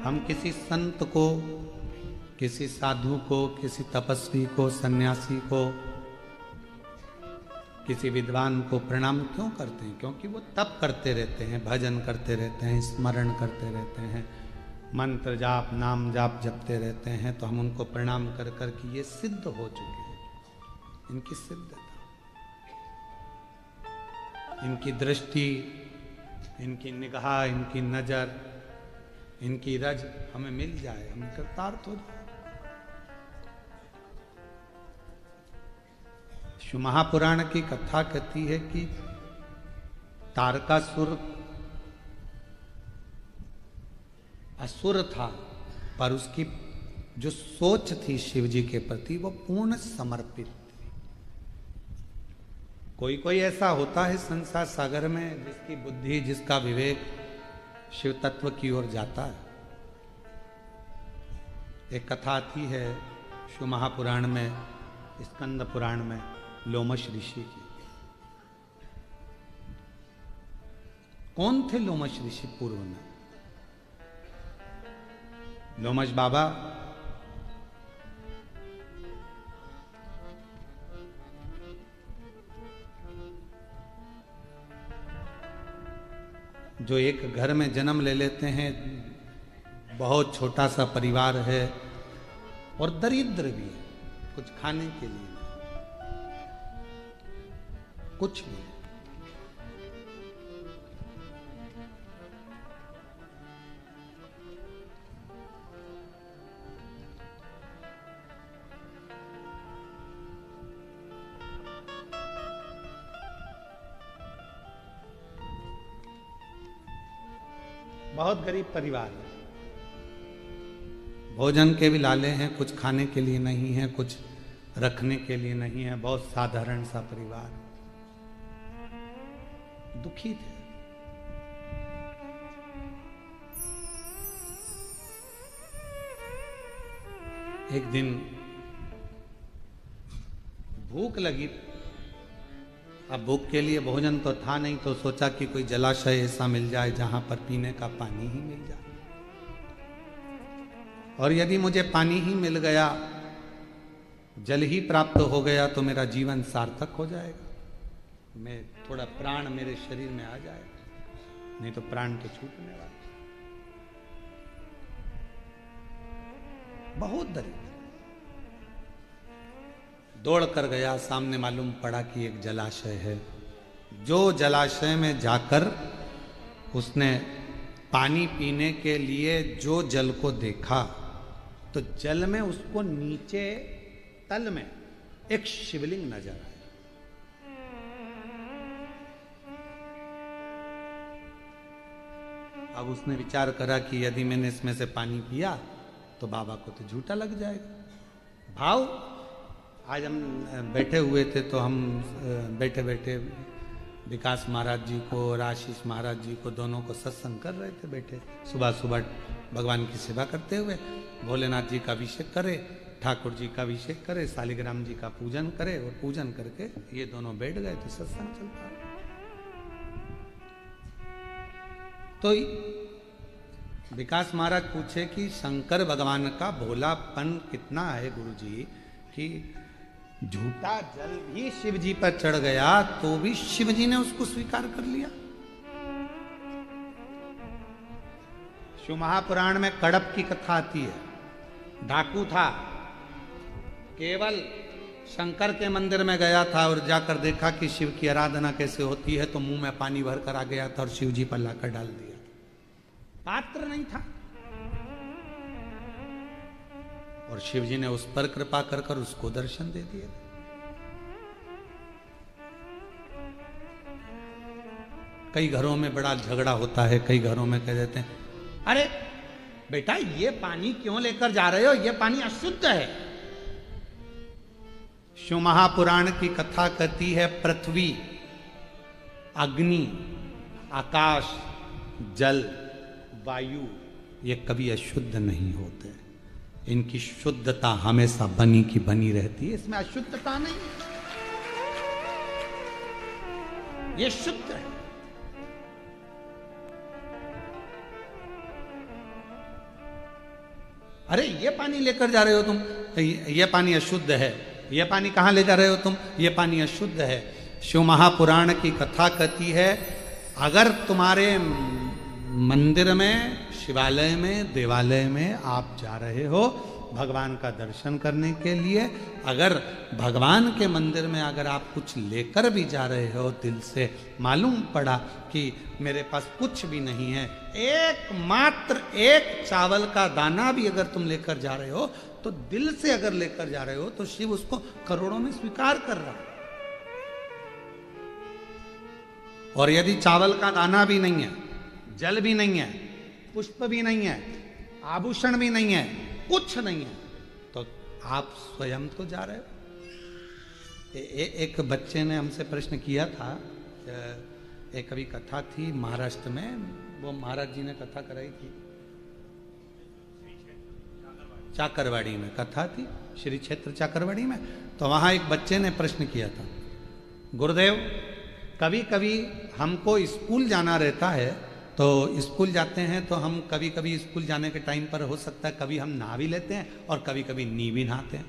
हम किसी संत को, किसी साधु को, किसी तपस्वी को, सन्यासी को, किसी विद्वान को प्रणाम क्यों करते हैं? क्योंकि वो तप करते रहते हैं, भजन करते रहते हैं, स्मरण करते रहते हैं, मंत्र जाप नाम जाप जपते रहते हैं। तो हम उनको प्रणाम कर कर कि ये सिद्ध हो चुके हैं, इनकी सिद्धता, इनकी दृष्टि, इनकी निगाह, इनकी नजर, इनकी रज हमें मिल जाए, हम कृतार्थ हो जाए। शिव महापुराण की कथा कहती है कि तारकासुर असुर था, पर उसकी जो सोच थी शिव जी के प्रति वो पूर्ण समर्पित थी। कोई कोई ऐसा होता है संसार सागर में जिसकी बुद्धि, जिसका विवेक शिव तत्व की ओर जाता है। एक कथा आती है शिव महापुराण में, स्कंद पुराण में, लोमश ऋषि की। कौन थे लोमश ऋषि पूर्व में? लोमश बाबा जो एक घर में जन्म ले लेते हैं, बहुत छोटा सा परिवार है और दरिद्र भी है, कुछ खाने के लिए कुछ भी। बहुत गरीब परिवार है, भोजन के भी लाले हैं, कुछ खाने के लिए नहीं है, कुछ रखने के लिए नहीं है, बहुत साधारण सा परिवार, दुखी थे। एक दिन भूख लगी, अब भूख के लिए भोजन तो था नहीं, तो सोचा कि कोई जलाशय ऐसा मिल जाए जहां पर पीने का पानी ही मिल जाए, और यदि मुझे पानी ही मिल गया, जल ही प्राप्त हो गया तो मेरा जीवन सार्थक हो जाएगा, मैं थोड़ा प्राण मेरे शरीर में आ जाएगा, नहीं तो प्राण तो छूटने वाला। बहुत दरिद्र, दौड़ कर गया, सामने मालूम पड़ा कि एक जलाशय है। जो जलाशय में जाकर उसने पानी पीने के लिए जो जल को देखा तो जल में उसको नीचे तल में एक शिवलिंग नजर आया। अब उसने विचार करा कि यदि मैंने इसमें से पानी पिया तो बाबा को तो झूठा लग जाएगा। भाव आज हम बैठे हुए थे तो हम बैठे बैठे विकास महाराज जी को और आशीष महाराज जी को दोनों को सत्संग कर रहे थे बैठे, सुबह सुबह भगवान की सेवा करते हुए। भोलेनाथ जी का अभिषेक करे, ठाकुर जी का अभिषेक करे, शालिग्राम जी का पूजन करे और पूजन करके ये दोनों बैठ गए तो सत्संग चलता। तो विकास महाराज पूछे कि शंकर भगवान का भोलापन कितना है गुरुजी कि झूठा जल भी शिव जी पर चढ़ गया तो भी शिव जी ने उसको स्वीकार कर लिया। शिव महापुराण में कड़प की कथा आती है। डाकू था, केवल शंकर के मंदिर में गया था और जाकर देखा कि शिव की आराधना कैसे होती है तो मुंह में पानी भर कर आ गया था और शिव जी पर लाकर डाल दिया। पात्र नहीं था और शिव जी ने उस पर कृपा कर कर उसको दर्शन दे दिए। कई घरों में बड़ा झगड़ा होता है, कई घरों में कह देते हैं अरे बेटा ये पानी क्यों लेकर जा रहे हो, ये पानी अशुद्ध है। शिव महापुराण की कथा कहती है पृथ्वी, अग्नि, आकाश, जल, वायु ये कभी अशुद्ध नहीं होते। इनकी शुद्धता हमेशा बनी की बनी रहती है, इसमें अशुद्धता नहीं, ये शुद्ध है। अरे ये पानी लेकर जा रहे हो तुम, ये पानी अशुद्ध है, ये पानी कहां ले जा रहे हो तुम, ये पानी अशुद्ध है। शिव महापुराण की कथा कहती है अगर तुम्हारे मंदिर में, शिवालय में, देवालय में आप जा रहे हो भगवान का दर्शन करने के लिए, अगर भगवान के मंदिर में अगर आप कुछ लेकर भी जा रहे हो, दिल से मालूम पड़ा कि मेरे पास कुछ भी नहीं है, एकमात्र एक चावल का दाना भी अगर तुम लेकर जा रहे हो तो दिल से अगर लेकर जा रहे हो तो शिव उसको करोड़ों में स्वीकार कर रहा है। और यदि चावल का दाना भी नहीं है, जल भी नहीं है, पुष्प भी नहीं है, आभूषण भी नहीं है, कुछ नहीं है, तो आप स्वयं तो जा रहे हो। एक बच्चे ने हमसे प्रश्न किया था, एक अभी कथा थी महाराष्ट्र में, वो महाराज जी ने कथा कराई थी, चाकरवाड़ी में कथा थी, श्री क्षेत्र चाकरवाड़ी में। तो वहां एक बच्चे ने प्रश्न किया था, गुरुदेव कभी कभी हमको स्कूल जाना रहता है, तो स्कूल जाते हैं तो हम कभी कभी स्कूल जाने के टाइम पर हो सकता है कभी हम नहा भी लेते हैं और कभी कभी नी भी नहाते हैं।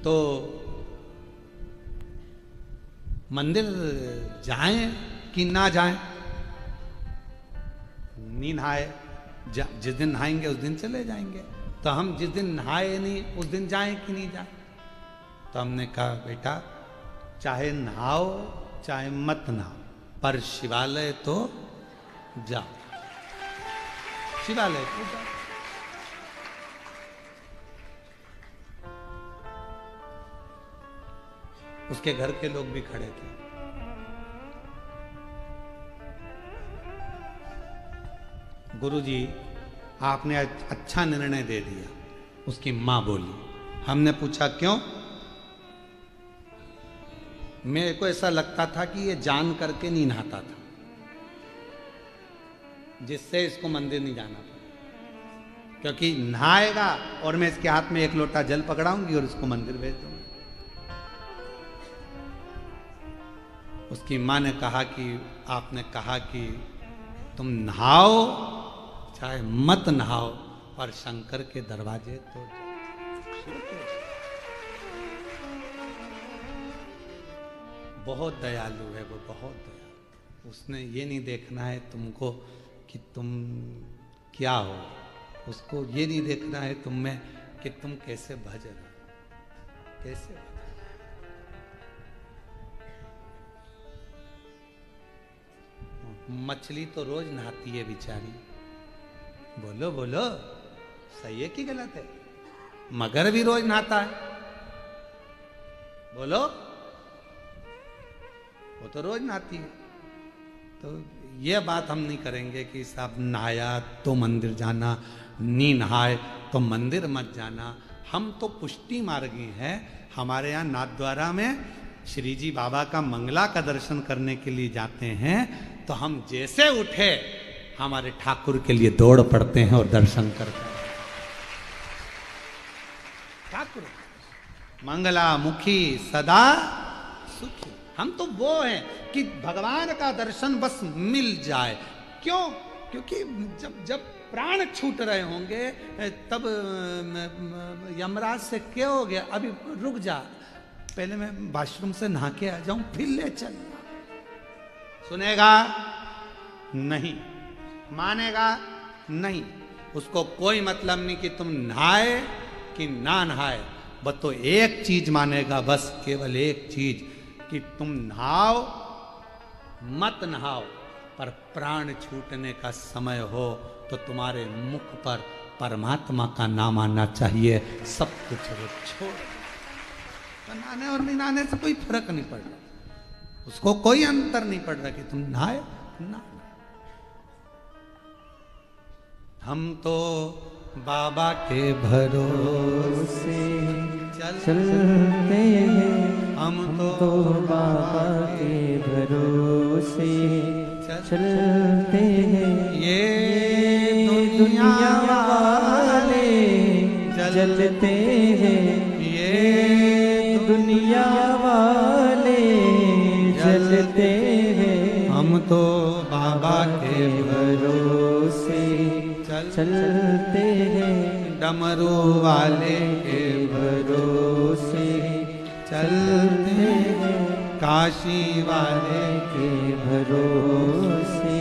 तो मंदिर जाएं कि ना जाएं, नी नहाए, जिस दिन नहाएंगे उस दिन चले जाएंगे। तो हम जिस दिन नहाए नहीं उस दिन जाएं कि नहीं जाएं। तो हमने कहा बेटा चाहे नहाओ चाहे मत नहाओ पर शिवालय तो जाओ, शिवालय तो जाओ। उसके घर के लोग भी खड़े थे। गुरुजी आपने अच्छा निर्णय दे दिया, उसकी मां बोली। हमने पूछा क्यों? मेरे को ऐसा लगता था कि ये जान करके नहीं नहाता था, जिससे इसको मंदिर नहीं जाना था, क्योंकि नहाएगा और मैं इसके हाथ में एक लोटा जल पकड़ाऊंगी और इसको मंदिर भेज दूंगा। उसकी मां ने कहा कि आपने कहा कि तुम नहाओ चाहे मत नहाओ पर शंकर के दरवाजे तो बहुत दयालु है वो, बहुत दयालु। उसने ये नहीं देखना है तुमको कि तुम क्या हो, उसको ये नहीं देखना है तुम में कि तुम कैसे भज रहे हो, कैसे भज। मछली तो रोज नहाती है बेचारी। बोलो बोलो, सही है कि गलत है? मगर भी रोज नहाता है। बोलो, वो तो रोज नहाती है। तो ये बात हम नहीं करेंगे कि साहब नहाया तो मंदिर जाना, नी नहाए तो मंदिर मत जाना। हम तो पुष्टि मार्गी हैं। हमारे यहाँ नाथद्वारा में श्री जी बाबा का मंगला का दर्शन करने के लिए जाते हैं, तो हम जैसे उठे हमारे ठाकुर के लिए दौड़ पड़ते हैं और दर्शन करते हैं। ठाकुर मंगला मुखी सदा सुखी। हम तो वो हैं कि भगवान का दर्शन बस मिल जाए। क्यों? क्योंकि जब जब प्राण छूट रहे होंगे तब यमराज से क्या हो गया, अभी रुक जा, पहले मैं वॉशरूम से नहा के आ जाऊं फिर ले चल। सुनेगा नहीं, मानेगा नहीं। उसको कोई मतलब नहीं कि तुम नहाए कि ना नहाए। बस तो एक चीज मानेगा, बस केवल एक चीज, कि तुम नहाओ मत नहाओ, पर प्राण छूटने का समय हो तो तुम्हारे मुख पर परमात्मा का नाम आना चाहिए। सब कुछ छोड़। तो नहाने और नहीं नहाने से कोई फर्क नहीं पड़ रहा, उसको कोई अंतर नहीं पड़ रहा कि तुम नहाए ना। हम तो बाबा के भरोसे चलते हैं, हम तो बाबा के भरोसे चलते हैं। ये दुनिया वाले जलते हैं, ये दुनिया वाले जलते हैं। हम तो बाबा के भरोसे चलते हैं, डमरू वाले के भरोसे चलते हैं, काशी वाले के भरोसे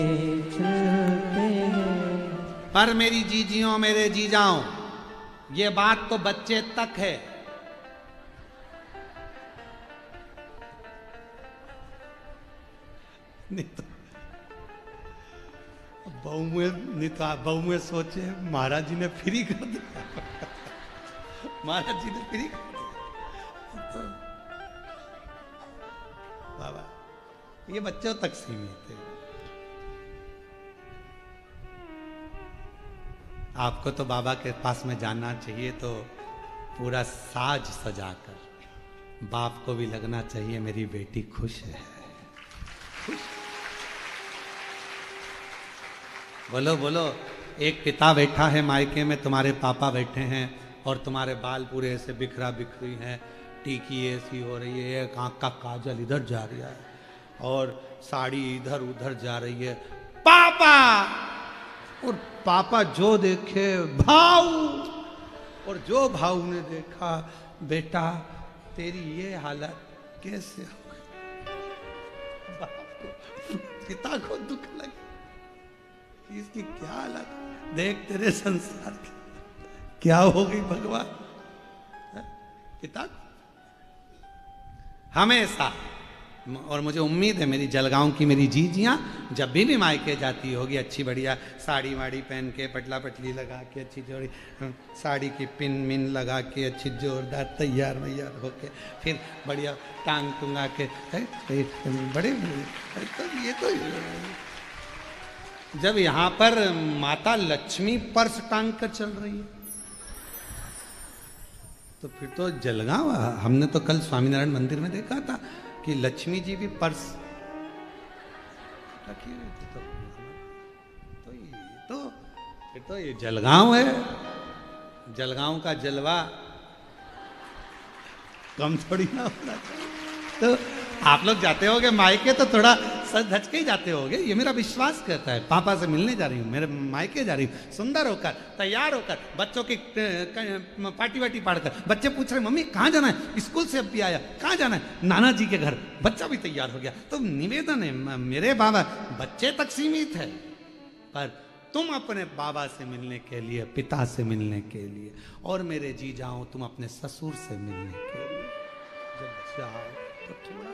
चलते हैं। पर मेरी जीजियों मेरे जीजाओं, ये बात तो बच्चे तक है। नहीं तो बहू में सोचे महाराज जी ने फ्री कर दिया। महाराज जी ने फ्री कर दिया तो बाबा, ये बच्चों तक सीमित है। आपको तो बाबा के पास में जाना चाहिए तो पूरा साज सजाकर। बाप को भी लगना चाहिए मेरी बेटी खुश है, खुश। बोलो बोलो, एक पिता बैठा है मायके में, तुम्हारे पापा बैठे हैं और तुम्हारे बाल पूरे ऐसे बिखरा बिखरी हैं, टीकी ऐसी हो रही है, एक आँख का काजल इधर जा रहा है और साड़ी इधर उधर जा रही है। पापा, और पापा जो देखे भाऊ, और जो भाऊ ने देखा बेटा तेरी ये हालत कैसे हो गई। बाप को, पिता को दुख लगे, इसकी क्या हालत, देख तेरे संसार की क्या हो गई भगवान। पिता हमेशा, और मुझे उम्मीद है मेरी जलगांव की मेरी जीजियां जब भी मायके जाती होगी अच्छी बढ़िया साड़ी वाड़ी पहन के, पटला पटली लगा के, अच्छी जोड़ी साड़ी की पिन मिन लगा के, अच्छी जोरदार तैयार वैयार होके, फिर बढ़िया टांग टूंगा के बड़े तो ये तो जब यहाँ पर माता लक्ष्मी पर्स टांग कर चल रही है तो फिर तो जलगांव। हमने तो कल स्वामीनारायण मंदिर में देखा था कि लक्ष्मी जी भी पर्स रखी हुई थी। तो फिर तो ये जलगांव है। जलगांव का जलवा कम थोड़ी ना होना चाहिए। तो आप लोग जाते होगे मायके तो थोड़ा सच धज के ही जाते होगे, ये मेरा विश्वास करता है। पापा से मिलने जा रही हूँ, मेरे मायके जा रही हूँ, सुंदर होकर तैयार होकर, बच्चों की पार्टी वाटी पाड़कर। बच्चे पूछ रहे मम्मी कहाँ जाना है, स्कूल से अभी आया, कहाँ जाना है, नाना जी के घर। बच्चा भी तैयार हो गया। तो निवेदन है मेरे बाबा, बच्चे तक सीमित है, पर तुम अपने बाबा से मिलने के लिए, पिता से मिलने के लिए, और मेरे जी जाओ तुम अपने ससुर से मिलने के लिए जब जाओ तो थोड़ा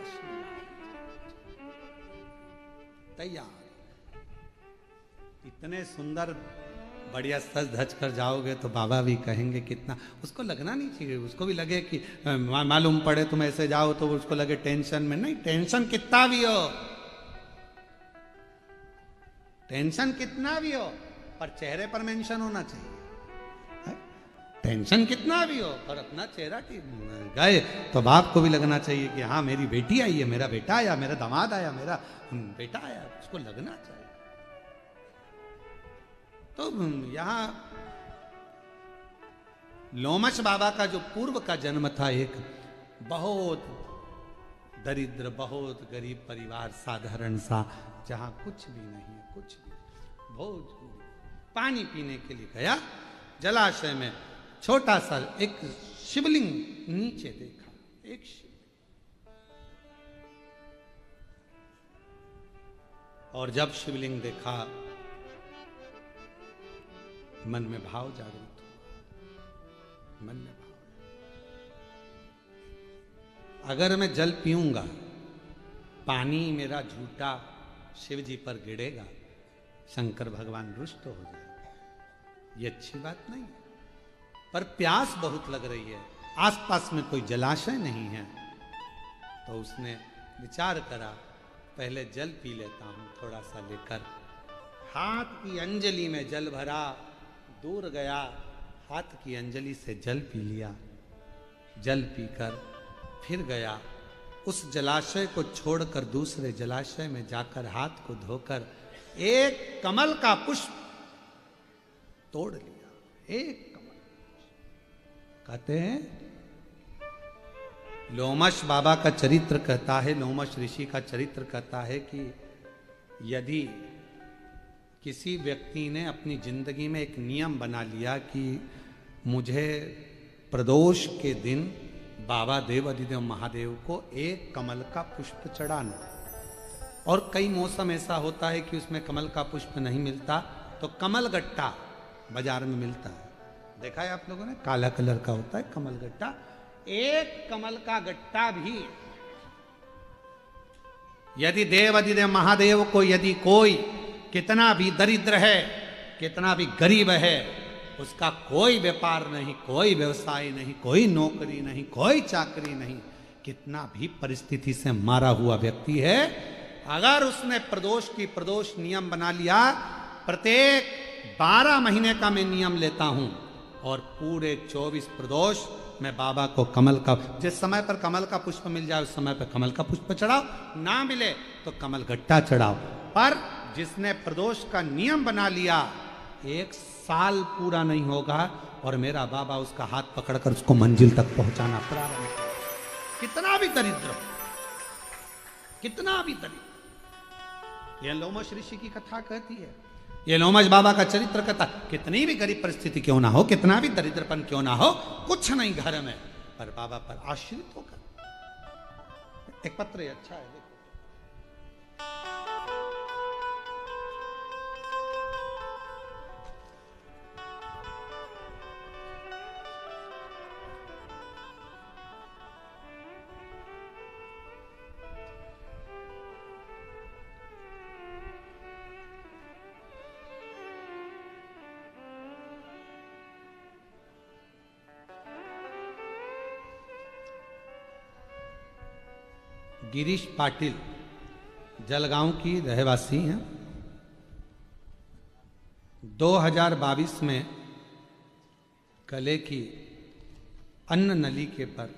तैयार इतने सुंदर बढ़िया सज धज कर जाओगे तो बाबा भी कहेंगे कितना, उसको लगना नहीं चाहिए, उसको भी लगे कि मालूम पड़े तुम ऐसे जाओ तो उसको लगे टेंशन में। नहीं, टेंशन कितना भी हो, टेंशन कितना भी हो, पर चेहरे पर मेंशन होना चाहिए। टेंशन कितना भी हो पर अपना चेहरा गए तो बाप को भी लगना चाहिए कि हाँ मेरी बेटी आई है, मेरा बेटा आया, मेरा दामाद आया, मेरा बेटा आया, उसको लगना चाहिए। तो यहां लोमश बाबा का जो पूर्व का जन्म था, एक बहुत दरिद्र, बहुत गरीब परिवार, साधारण सा, जहां कुछ भी नहीं है, कुछ भी, बहुत पानी पीने के लिए गया जलाशय में, छोटा सा एक शिवलिंग नीचे देखा, एक शिवलिंग, और जब शिवलिंग देखा मन में भाव जागृत हुआ, मन में भाव, अगर मैं जल पीऊंगा, पानी मेरा झूठा शिव जी पर गिरेगा, शंकर भगवान रुष्ट हो जाएगा, ये अच्छी बात नहीं है। पर प्यास बहुत लग रही है, आसपास में कोई जलाशय नहीं है, तो उसने विचार करा पहले जल पी लेता हूं, थोड़ा सा लेकर हाथ की अंजलि में जल भरा, दूर गया, हाथ की अंजलि से जल पी लिया, जल पीकर फिर गया, उस जलाशय को छोड़कर दूसरे जलाशय में जाकर हाथ को धोकर एक कमल का पुष्प तोड़ लिया, एक कमल। कहते हैं लोमश बाबा का चरित्र कहता है, लोमश ऋषि का चरित्र कहता है कि यदि किसी व्यक्ति ने अपनी जिंदगी में एक नियम बना लिया कि मुझे प्रदोष के दिन बाबा देव अधिदेव महादेव को एक कमल का पुष्प चढ़ाना, और कई मौसम ऐसा होता है कि उसमें कमल का पुष्प नहीं मिलता, तो कमल गट्टा बाजार में मिलता है, देखा है आप लोगों ने, काला कलर का होता है कमल गट्टा, एक कमल का गट्टा भी यदि देव अधिदेव महादेव को, यदि कोई कितना भी दरिद्र है, कितना भी गरीब है, उसका कोई व्यापार नहीं, कोई व्यवसाय नहीं, कोई नौकरी नहीं, कोई चाकरी नहीं, कितना भी परिस्थिति से मारा हुआ व्यक्ति है, अगर उसने प्रदोष की प्रदोष नियम बना लिया, प्रत्येक 12 महीने का मैं नियम लेता हूं और पूरे 24 प्रदोष मैं बाबा को कमल का, जिस समय पर कमल का पुष्प मिल जाए उस समय पर कमल का पुष्प चढ़ाओ, ना मिले तो कमल गट्टा चढ़ाओ। पर जिसने प्रदोष का नियम बना लिया, 1 साल पूरा नहीं होगा और मेरा बाबा उसका हाथ पकड़कर उसको मंजिल तक पहुंचाना प्रारंभ करेगा। कितना भी दरिद्र हो, कितना भी दरिद्र, यह लोमश ऋषि की कथा कहती है, ये लोमश बाबा का चरित्र कहता, कितनी भी गरीब परिस्थिति क्यों ना हो, कितना भी दरिद्रपन क्यों ना हो, कुछ नहीं घर में, पर बाबा पर आश्रित होकर। एक पत्र अच्छा है, देखो, गिरीश पाटिल जलगांव की रहवासी हैं। 2022 में गले की अन्न नली के पर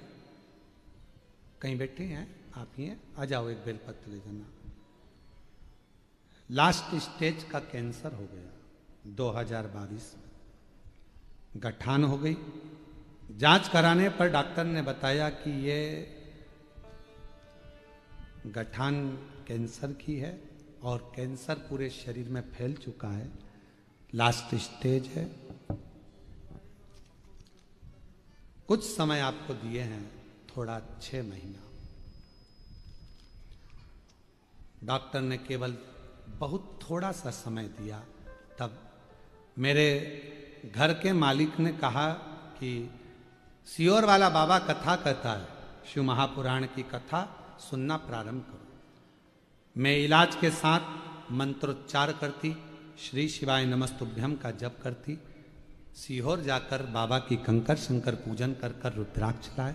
कहीं बैठे हैं आप, ही हैं, आ जाओ एक बेलपत्र ले जाना, लास्ट स्टेज का कैंसर हो गया 2022 में, गठान हो गई। जांच कराने पर डॉक्टर ने बताया कि ये गठान कैंसर की है और कैंसर पूरे शरीर में फैल चुका है, लास्ट स्टेज है, कुछ समय आपको दिए हैं, थोड़ा 6 महीना। डॉक्टर ने केवल बहुत थोड़ा सा समय दिया, तब मेरे घर के मालिक ने कहा कि सियोर वाला बाबा कथा कहता है, शिव महापुराण की कथा सुनना प्रारंभ करो। मैं इलाज के साथ मंत्रोच्चार करती, श्री शिवाय नमस्तुभ्यम का जप करती, सीहोर जाकर बाबा की कंकर शंकर पूजन कर कर रुद्राक्ष लाए,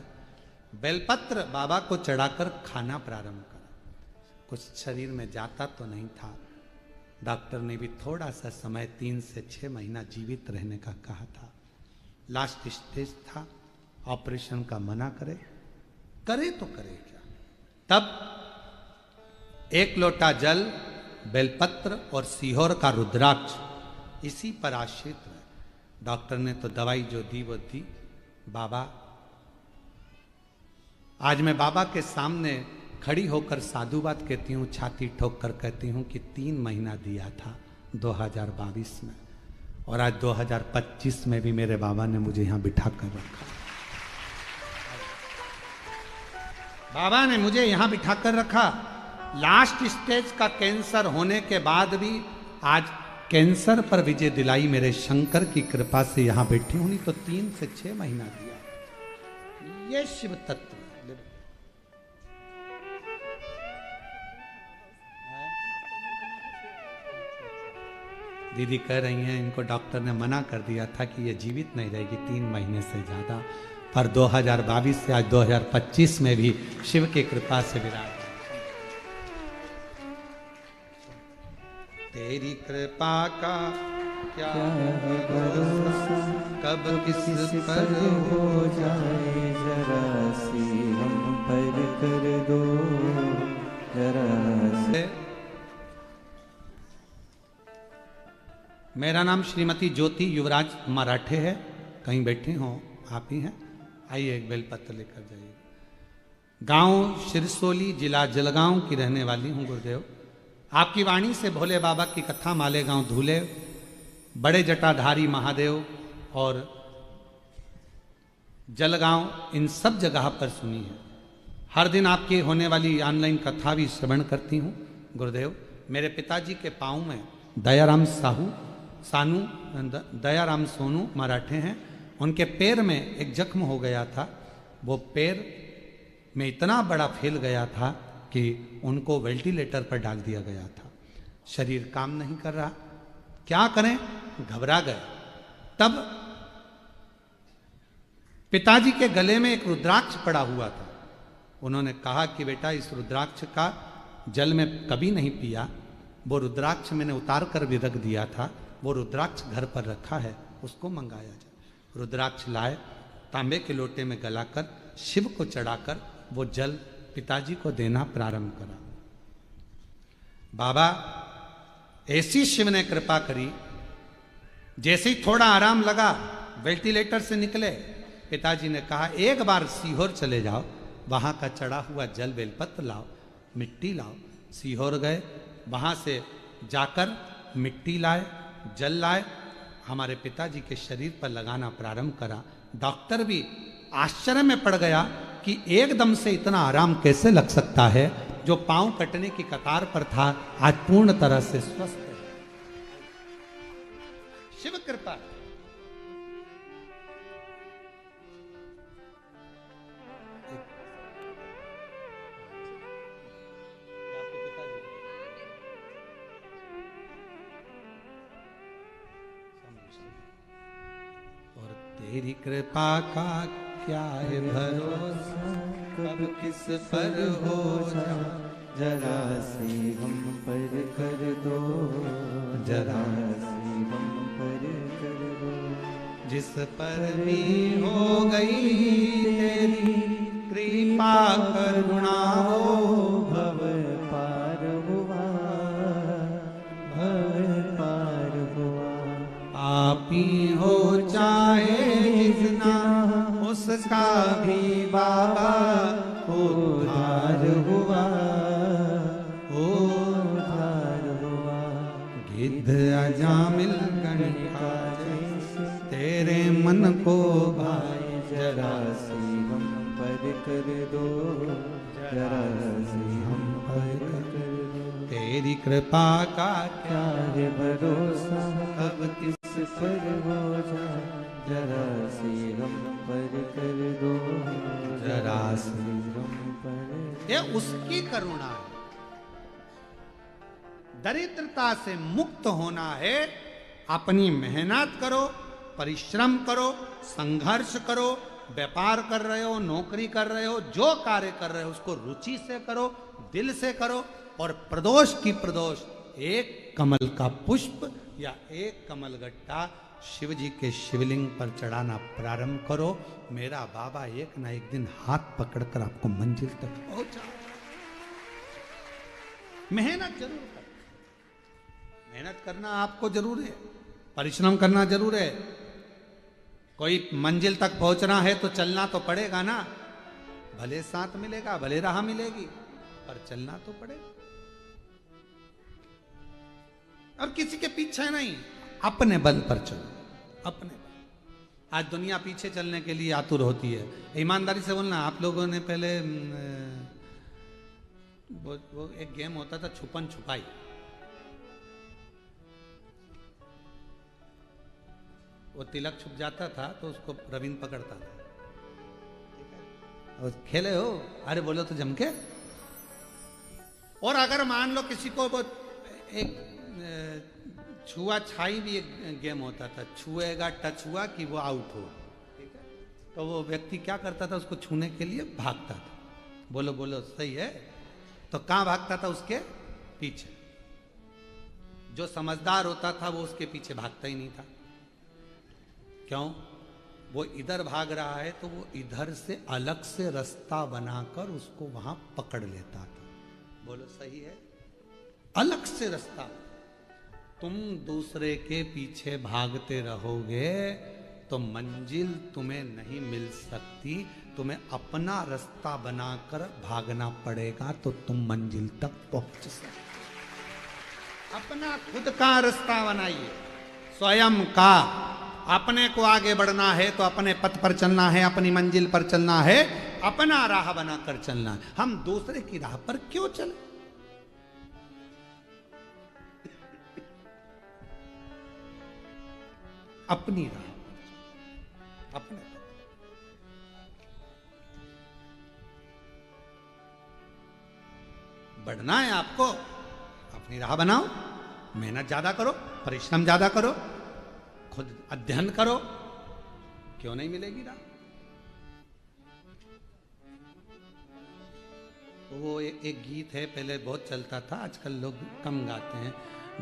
बेलपत्र बाबा को चढ़ाकर खाना प्रारंभ करा। कुछ शरीर में जाता तो नहीं था। डॉक्टर ने भी थोड़ा सा समय 3 से 6 महीना जीवित रहने का कहा था। लास्ट स्टेज था, ऑपरेशन का मना करे तो करे क्या। तब 1 लोटा जल, बेलपत्र और सीहोर का रुद्राक्ष इसी पर आश्रित रहे। डॉक्टर ने तो दवाई जो दी वो दी। बाबा, आज मैं बाबा के सामने खड़ी होकर साधुवाद कहती हूँ, छाती ठोक कर कहती हूँ कि 3 महीना दिया था 2022 में, और आज 2025 में भी मेरे बाबा ने मुझे यहाँ बिठा कर रखा। बाबा ने मुझे यहाँ बिठा कर रखा। लास्ट स्टेज का कैंसर होने के बाद भी आज कैंसर पर विजय दिलाई मेरे शंकर की कृपा से यहाँ बैठी हूं। नहीं तो 3 से 6 महीना दिया। ये शिव तत्व। दीदी कह रही हैं इनको डॉक्टर ने मना कर दिया था कि ये जीवित नहीं रहेगी 3 महीने से ज्यादा, पर 2022 से आज 2025 में भी शिव की कृपा से विराट। तेरी कृपा का क्या भरोसा, कब किस पर हो जाए, जरा सी हम पर कर दो, जरा सी। मेरा नाम श्रीमती ज्योति युवराज मराठे है। कहीं बैठे हो आप ही हैं? आइए एक बेलपत्र लेकर जाइए। गांव शिरसोली, जिला जलगांव की रहने वाली हूं गुरुदेव। आपकी वाणी से भोले बाबा की कथा मालेगांव धूले, बड़े जटाधारी महादेव और जलगांव, इन सब जगह पर सुनी है। हर दिन आपकी होने वाली ऑनलाइन कथा भी श्रवण करती हूँ गुरुदेव। मेरे पिताजी के पाँव में दयाराम दयाराम सोनू मराठे हैं। उनके पैर में एक जख्म हो गया था। वो पैर में इतना बड़ा फैल गया था कि उनको वेंटिलेटर पर डाल दिया गया था। शरीर काम नहीं कर रहा, क्या करें, घबरा गए। तब पिताजी के गले में एक रुद्राक्ष पड़ा हुआ था। उन्होंने कहा कि बेटा इस रुद्राक्ष का जल में कभी नहीं पिया, वो रुद्राक्ष मैंने उतार कर भी रख दिया था, वो रुद्राक्ष घर पर रखा है, उसको मंगाया जाए। रुद्राक्ष लाए, तांबे के लोटे में गलाकर शिव को चढ़ाकर वो जल पिताजी को देना प्रारंभ करा। बाबा ऐसी शिव ने कृपा करी, जैसे ही थोड़ा आराम लगा वेंटिलेटर से निकले, पिताजी ने कहा एक बार सीहोर चले जाओ, वहां का चढ़ा हुआ जल बेलपत्र लाओ, मिट्टी लाओ। सीहोर गए, वहां से जाकर मिट्टी लाए, जल लाए, हमारे पिताजी के शरीर पर लगाना प्रारंभ करा। डॉक्टर भी आश्चर्य में पड़ गया कि एकदम से इतना आराम कैसे लग सकता है। जो पांव कटने की कतार पर था आज पूर्ण तरह से स्वस्थ है। शिव कृपा। और तेरी कृपा का क्या है भरोसा, कब किस पर हो जा, जरा सी हम पर कर दो, जरा सी हम पर कर दो। जिस पर भी हो गई तेरी कृपा करुणा हो, भव पार हुआ, भव पार हुआ। आप ही हो चाहे जितना उसका भी बाबा उद्धार हुआ, उद्धार हुआ। गिद्ध अजामिल गणिका तेरे मन को भाए, जरा सी हम पर कर दो, जरा सी हम पर कर दो। तेरी कृपा का क्या है भरोसा, कब किस पर हो जाए, जरा सी हम पर कर दो, जरा सी हम पर। ये उसकी करुणा है। दरिद्रता से मुक्त होना है, अपनी मेहनत करो, परिश्रम करो, संघर्ष करो, व्यापार कर रहे हो, नौकरी कर रहे हो, जो कार्य कर रहे हो उसको रुचि से करो, दिल से करो, और प्रदोष की प्रदोष एक कमल का पुष्प या एक कमल गट्टा शिव जी के शिवलिंग पर चढ़ाना प्रारंभ करो। मेरा बाबा एक ना एक दिन हाथ पकड़कर आपको मंजिल तक पहुंचा। मेहनत जरूर कर, मेहनत करना आपको जरूर है, परिश्रम करना जरूर है। कोई मंजिल तक पहुंचना है तो चलना तो पड़ेगा ना, भले साथ मिलेगा, भले राह मिलेगी, पर चलना तो पड़ेगा। और किसी के पीछे नहीं, अपने बल पर चलो, अपने बल। आज दुनिया पीछे चलने के लिए आतुर होती है। ईमानदारी से बोलना, आप लोगों ने पहले वो एक गेम होता था छुपन छुपाई, वो तिलक छुप जाता था तो उसको रविंद्र पकड़ता था, और खेले हो, अरे बोलो तो जम के। और अगर मान लो किसी को वो एक छुआ छाई भी एक गेम होता था, छुएगा टच हुआ कि वो आउट हो, ठीक है, तो वो व्यक्ति क्या करता था, उसको छूने के लिए भागता था। बोलो बोलो सही है। तो कहां भागता था? उसके पीछे। जो समझदार होता था वो उसके पीछे भागता ही नहीं था। क्यों? वो इधर भाग रहा है तो वो इधर से अलग से रास्ता बनाकर उसको वहां पकड़ लेता था। बोलो सही है? अलग से रास्ता। तुम दूसरे के पीछे भागते रहोगे तो मंजिल तुम्हें नहीं मिल सकती, तुम्हें अपना रास्ता बनाकर भागना पड़ेगा तो तुम मंजिल तक पहुंच सकते। अपना खुद का रास्ता बनाइए, स्वयं का। अपने को आगे बढ़ना है तो अपने पथ पर चलना है, अपनी मंजिल पर चलना है, अपना राह बनाकर चलना है। हम दूसरे की राह पर क्यों चले? अपनी राह, अपने बढ़ना है आपको, अपनी राह बनाओ, मेहनत ज्यादा करो, परिश्रम ज्यादा करो, खुद अध्ययन करो, क्यों नहीं मिलेगी राह? वो एक गीत है, पहले बहुत चलता था, आजकल लोग कम गाते हैं।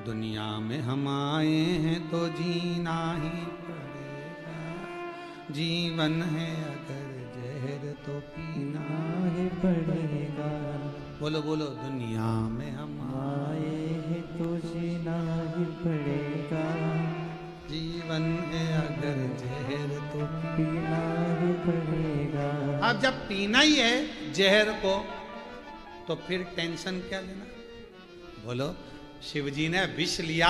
दुनिया में हम आए हैं तो जीना ही पड़ेगा, जीवन है अगर जहर तो पीना ही पड़ेगा। बोलो बोलो, दुनिया में हम आए हैं तो जीना ही पड़ेगा, जीवन है अगर जहर तो पीना ही पड़ेगा। अब जब पीना ही है जहर को तो फिर टेंशन क्या लेना? बोलो, शिवजी ने विष लिया,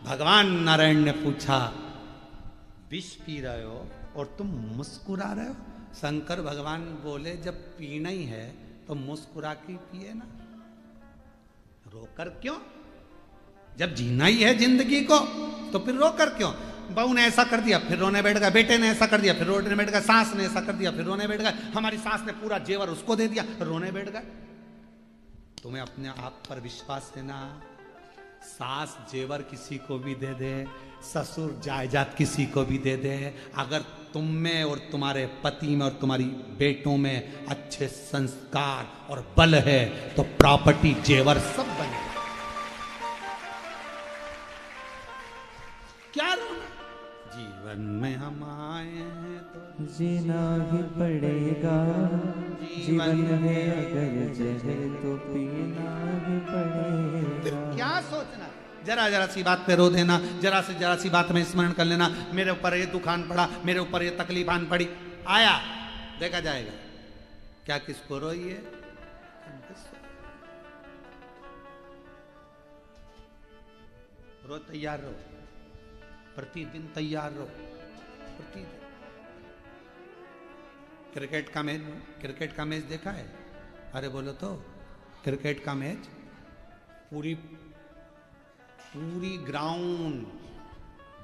भगवान नारायण ने पूछा विष पी रहे हो और तुम मुस्कुरा रहे हो? शंकर भगवान बोले जब पीना ही है तो मुस्कुरा के पिए ना, रोकर क्यों? जब जीना ही है जिंदगी को तो फिर रोकर क्यों? बहू ने ऐसा कर दिया फिर रोने बैठ गया, बेटे ने ऐसा कर दिया फिर रोने बैठ गया, सास ने ऐसा कर दिया फिर रोने बैठ गया, हमारी सास ने पूरा जेवर उसको दे दिया, रोने बैठ गए। तुम्हें अपने आप पर विश्वास देना। सास जेवर किसी को भी दे दे, ससुर जायदाद किसी को भी दे दे, अगर तुम में और तुम्हारे पति में और तुम्हारी बेटों में अच्छे संस्कार और बल है तो प्रॉपर्टी जेवर सब बने। क्या रोना? जीवन में हम आए हैं तो जीना ही पड़ेगा, जीवन है अगर जहर तो पीना ही पड़ेगा। क्या सोचना? जरा जरा सी बात पे रो देना, जरा से जरा सी बात में स्मरण कर लेना, मेरे ऊपर ये दुखान पड़ा, मेरे ऊपर ये तकलीफ आन पड़ी, आया देखा जाएगा। क्या किसको रोई है? रो, तैयार रहो, प्रतिदिन तैयार रहो, प्रतिदिन। क्रिकेट का मैच देखा है? अरे बोलो तो, क्रिकेट का मैच पूरी ग्राउंड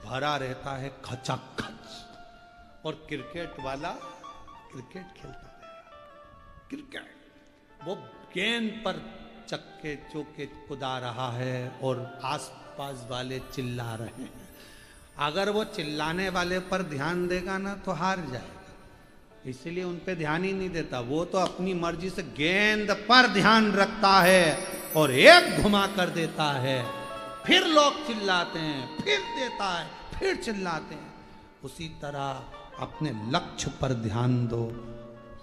भरा रहता है खचाखच, और क्रिकेट वाला क्रिकेट खेलता है। क्रिकेट वो गेंद पर चक्के चौके कुदा रहा है और आसपास वाले चिल्ला रहे हैं। अगर वो चिल्लाने वाले पर ध्यान देगा ना तो हार जाएगा, इसलिए उन पे ध्यान ही नहीं देता। वो तो अपनी मर्जी से गेंद पर ध्यान रखता है और एक घुमा कर देता है, फिर लोग चिल्लाते हैं, फिर देता है, फिर चिल्लाते हैं। उसी तरह अपने लक्ष्य पर ध्यान दो।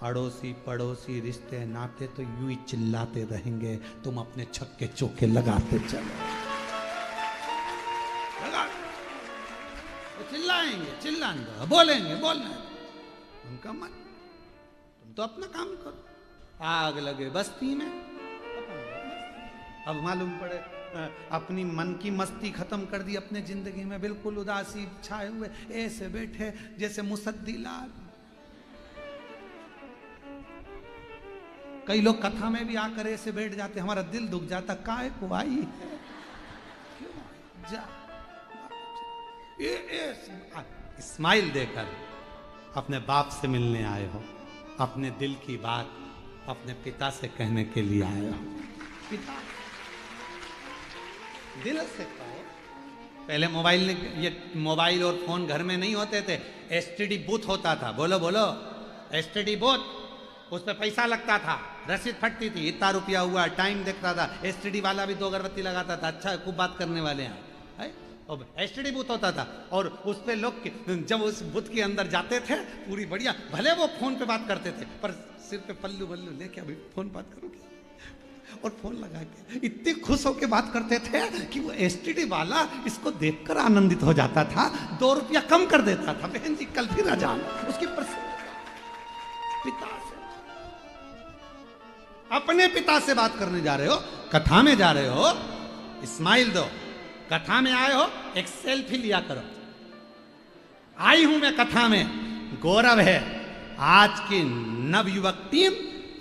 अड़ोसी पड़ोसी रिश्ते नाते तो यूं ही चिल्लाते रहेंगे, तुम अपने छक्के चौके लगाते चलो। लगा वो चिल्लाएंगे, चिल्लाएंगे, बोलेंगे, बोलना उनका मन, तुम तो अपना काम करो। आग लगे बस्ती में, अब मालूम पड़े अपनी मन की मस्ती खत्म कर दी, अपने जिंदगी में बिल्कुल उदासी छाए हुए ऐसे बैठे जैसे मुसद्दी लाल। कई लोग कथा में भी आकर ऐसे बैठ जाते, हमारा दिल दुख जाता, काहे को आई जा स्माइल देकर अपने बाप से मिलने आए हो, अपने दिल की बात अपने पिता से कहने के लिए आए हो। पिता दिल से कहो। पहले मोबाइल और फोन घर में नहीं होते थे, एसटीडी बूथ होता था। बोलो बोलो, एसटीडी बूथ, उस पर पैसा लगता था, रसीद फटती थी, इतना रुपया हुआ, टाइम देखता था। एसटीडी वाला भी 2 अगरबत्ती लगाता था, अच्छा खूब बात करने वाले हैं। और एसटीडी बूथ होता था और उस पे लोग जब उस बूथ के अंदर जाते थे पूरी बढ़िया, भले वो फोन पे बात करते थे पर सिर पे पल्लू बल्लू लेके अभी फोन बात करोगे, और फोन लगा के इतने खुश होकर बात करते थे कि वो एसटीडी वाला इसको देखकर आनंदित हो जाता था, 2 रुपया कम कर देता था। बहन जी कल फिर अजान, उसकी पिता से, अपने पिता से बात करने जा रहे हो, कथा में जा रहे हो, स्माइल दो। कथा में आए हो, एक सेल्फी लिया करो। आई हूं मैं कथा में, गौरव है आज की नवयुवक टीम,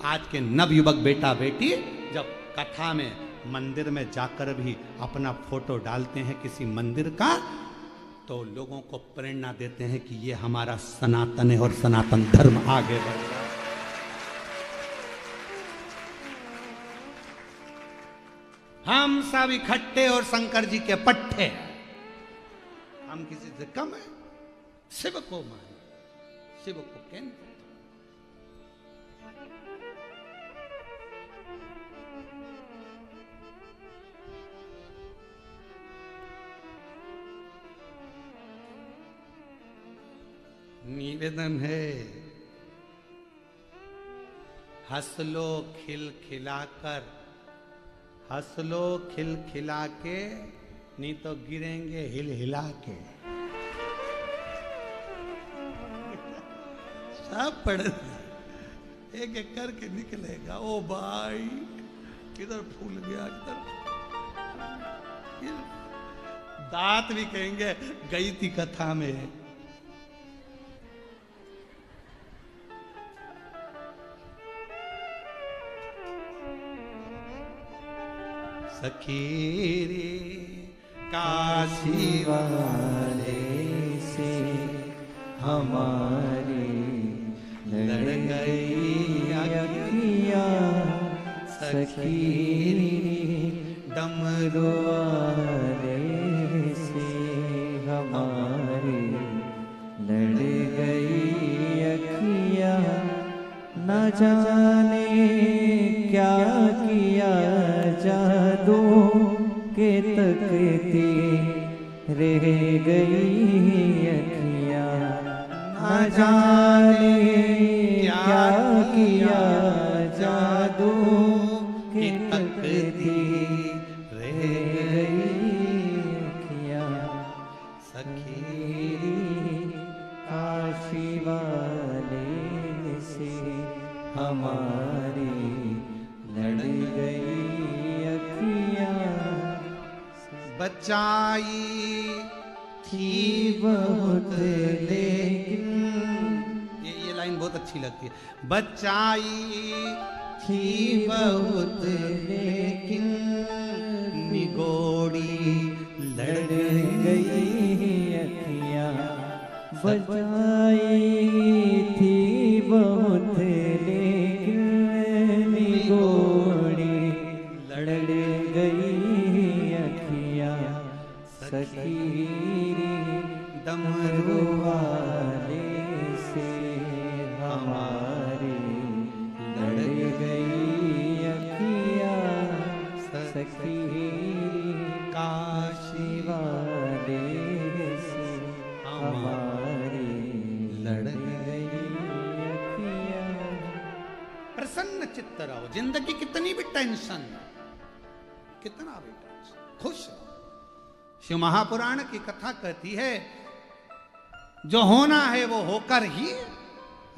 आज के नवयुवक बेटा बेटी जब कथा में मंदिर में जाकर भी अपना फोटो डालते हैं किसी मंदिर का, तो लोगों को प्रेरणा देते हैं कि ये हमारा सनातन है और सनातन धर्म आगे बढ़ रहा है। हम सब इकट्ठे और शंकर जी के पट्टे, हम किसी से कम है। शिव को माने, शिव को केंद्र। निवेदन है, हंस लो खिलखिलाकर, हंस लो खिलखिला के, नहीं तो गिरेंगे हिल हिला के। सब पढ़ एक एक करके निकलेगा। ओ भाई किधर फूल गया, किधर दांत भी कहेंगे गई थी कथा में। सखी रे काशी वाले से हमारी लड़ गई अखियाँ, सखी रे डमरू वाले से हमारी लड़ गई अखियाँ। न जाने क्या किया जादू के तकती रह गई अखियाँ। न जाने क्या किया जादू के तकती रह गई अखियाँ। सखी काशी वाले से हमारी लड़ गई अखियाँ। बचाई थी बहुत लेकिन, ये लाइन बहुत अच्छी लगती है। बचाई थी बहुत लेकिन निगोड़ी लड़ गई अखियाँ। बचाई थी बहुत लेकिन निगोड़ी प्रसन्न चित्त रहो। जिंदगी कितनी भी टेंशन, कितना भी टेंशन, खुश रहो। शिव महापुराण की कथा कहती है जो होना है वो होकर ही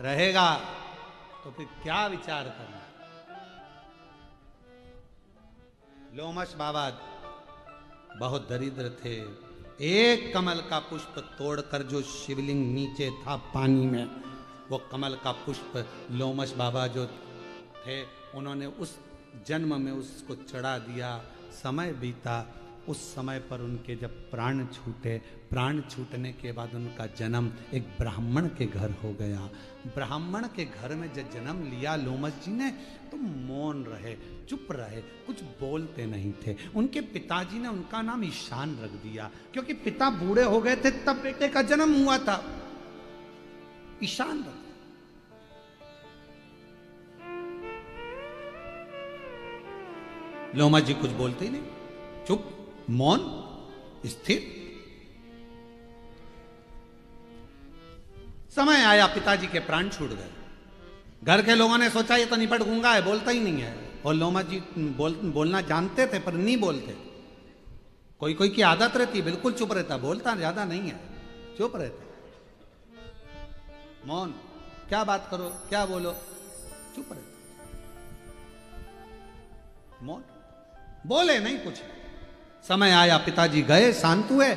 रहेगा, तो फिर क्या विचार करना। लोमश बाबा बहुत दरिद्र थे। एक कमल का पुष्प तोड़कर जो शिवलिंग नीचे था पानी में, वो कमल का पुष्प लोमश बाबा जो थे उन्होंने उस जन्म में उसको चढ़ा दिया। समय बीता, उस समय पर उनके जब प्राण छूटे, प्राण छूटने के बाद उनका जन्म एक ब्राह्मण के घर हो गया। ब्राह्मण के घर में जब जन्म लिया लोमश जी ने, तो मौन रहे, चुप रहे, कुछ बोलते नहीं थे। उनके पिताजी ने उनका नाम ईशान रख दिया, क्योंकि पिता बूढ़े हो गए थे तब बेटे का जन्म हुआ था। ईशान रख। लोमश जी कुछ बोलते ही नहीं, चुप, मौन, स्थिर। समय आया, पिताजी के प्राण छूट गए। घर के लोगों ने सोचा ये तो निपट गूंगा है, बोलता ही नहीं है। और लोमश जी बोलना जानते थे पर नहीं बोलते। कोई कोई की आदत रहती, बिल्कुल चुप रहता, बोलता ज्यादा नहीं है, चुप रहता, मौन। क्या बात करो, क्या बोलो, चुप रहता, मौन, बोले नहीं कुछ। समय आया, पिताजी गए, शांत हुए।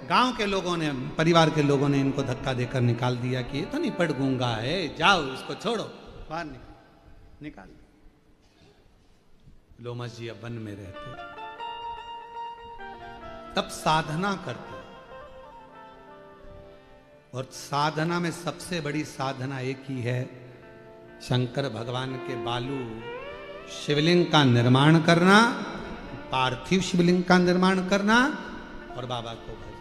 गांव के लोगों ने, परिवार के लोगों ने इनको धक्का देकर निकाल दिया कि ये तो निपट गूंगा है, जाओ इसको छोड़ो, बाहर निकाल। लोमश जी अब वन में रहते, तब साधना करते। और साधना में सबसे बड़ी साधना एक ही है, शंकर भगवान के बालू शिवलिंग का निर्माण करना, पार्थिव शिवलिंग का निर्माण करना और बाबा को भजना।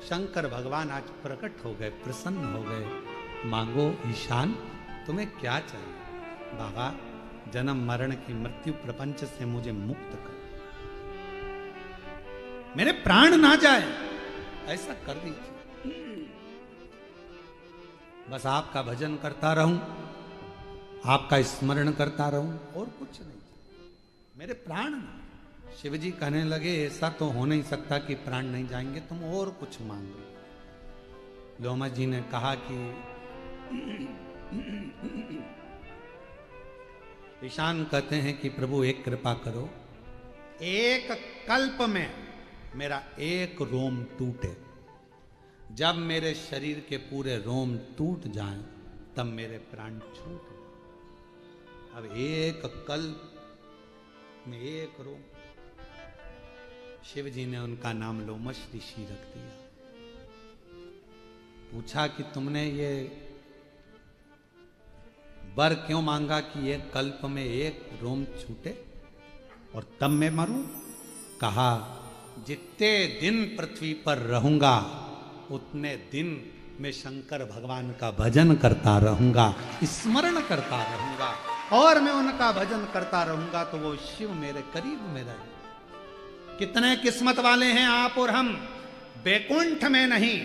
शंकर भगवान आज प्रकट हो गए, प्रसन्न हो गए। मांगो ईशान, तुम्हें क्या चाहिए? बाबा, जन्म मरण की मृत्यु प्रपंच से मुझे मुक्त कर, मेरे प्राण ना जाए, ऐसा कर दीजिए। बस आपका भजन करता रहूं, आपका स्मरण करता रहूं, और कुछ नहीं, मेरे प्राण ना। शिव जी कहने लगे ऐसा तो हो नहीं सकता कि प्राण नहीं जाएंगे, तुम और कुछ मांगो। लोमश जी ने कहा कि ईशान कहते हैं कि प्रभु एक कृपा करो, एक कल्प में मेरा एक रोम टूटे। जब मेरे शरीर के पूरे रोम टूट जाएं, तब मेरे प्राण छूट। अब एक कल्प में एक रोम। शिव जी ने उनका नाम लोमश ऋषि रख दिया। पूछा कि तुमने ये वर क्यों मांगा कि एक कल्प में एक रोम छूटे और तब मैं मरूं? कहा, जितने दिन पृथ्वी पर रहूंगा उतने दिन मैं शंकर भगवान का भजन करता रहूंगा, स्मरण करता रहूंगा, और मैं उनका भजन करता रहूंगा तो वो शिव मेरे करीब में रहे। कितने किस्मत वाले हैं आप और हम। बैकुंठ में नहीं,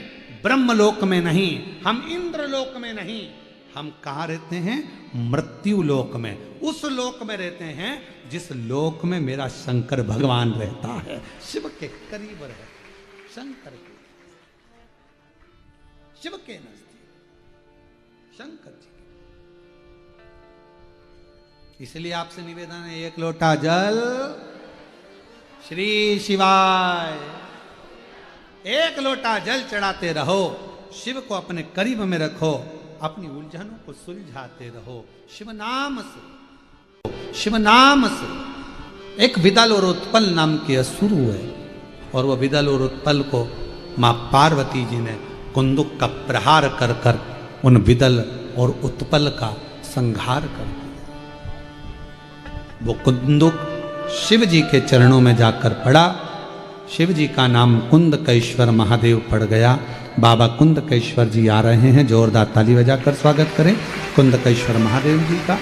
ब्रह्मलोक में नहीं, हम इंद्रलोक में नहीं, हम कहाँ रहते हैं? मृत्यु लोक में। उस लोक में रहते हैं जिस लोक में मेरा शंकर भगवान रहता है। शिव के करीब रहे, शंकर के, शिव के नजदीक, शंकर जी के। इसलिए आपसे निवेदन है, एक लोटा जल श्री शिवाय, एक लोटा जल चढ़ाते रहो, शिव को अपने करीब में रखो, अपनी उलझनों को सुलझाते रहो शिव नाम से। शिव नाम से एक विदल और उत्पल नाम के असुर हुए, और वह विदल और उत्पल को मां पार्वती जी ने कुंदुक का प्रहार कर कर उन विदल और उत्पल का संहार कर दिया। वो कुंदुक शिव जी के चरणों में जाकर पड़ा। शिव जी का नाम कुंदकेश्वर महादेव पड़ गया। बाबा कुंदकेश्वर जी आ रहे हैं, जोरदार ताली बजाकर स्वागत करें कुंदकेश्वर महादेव जी का।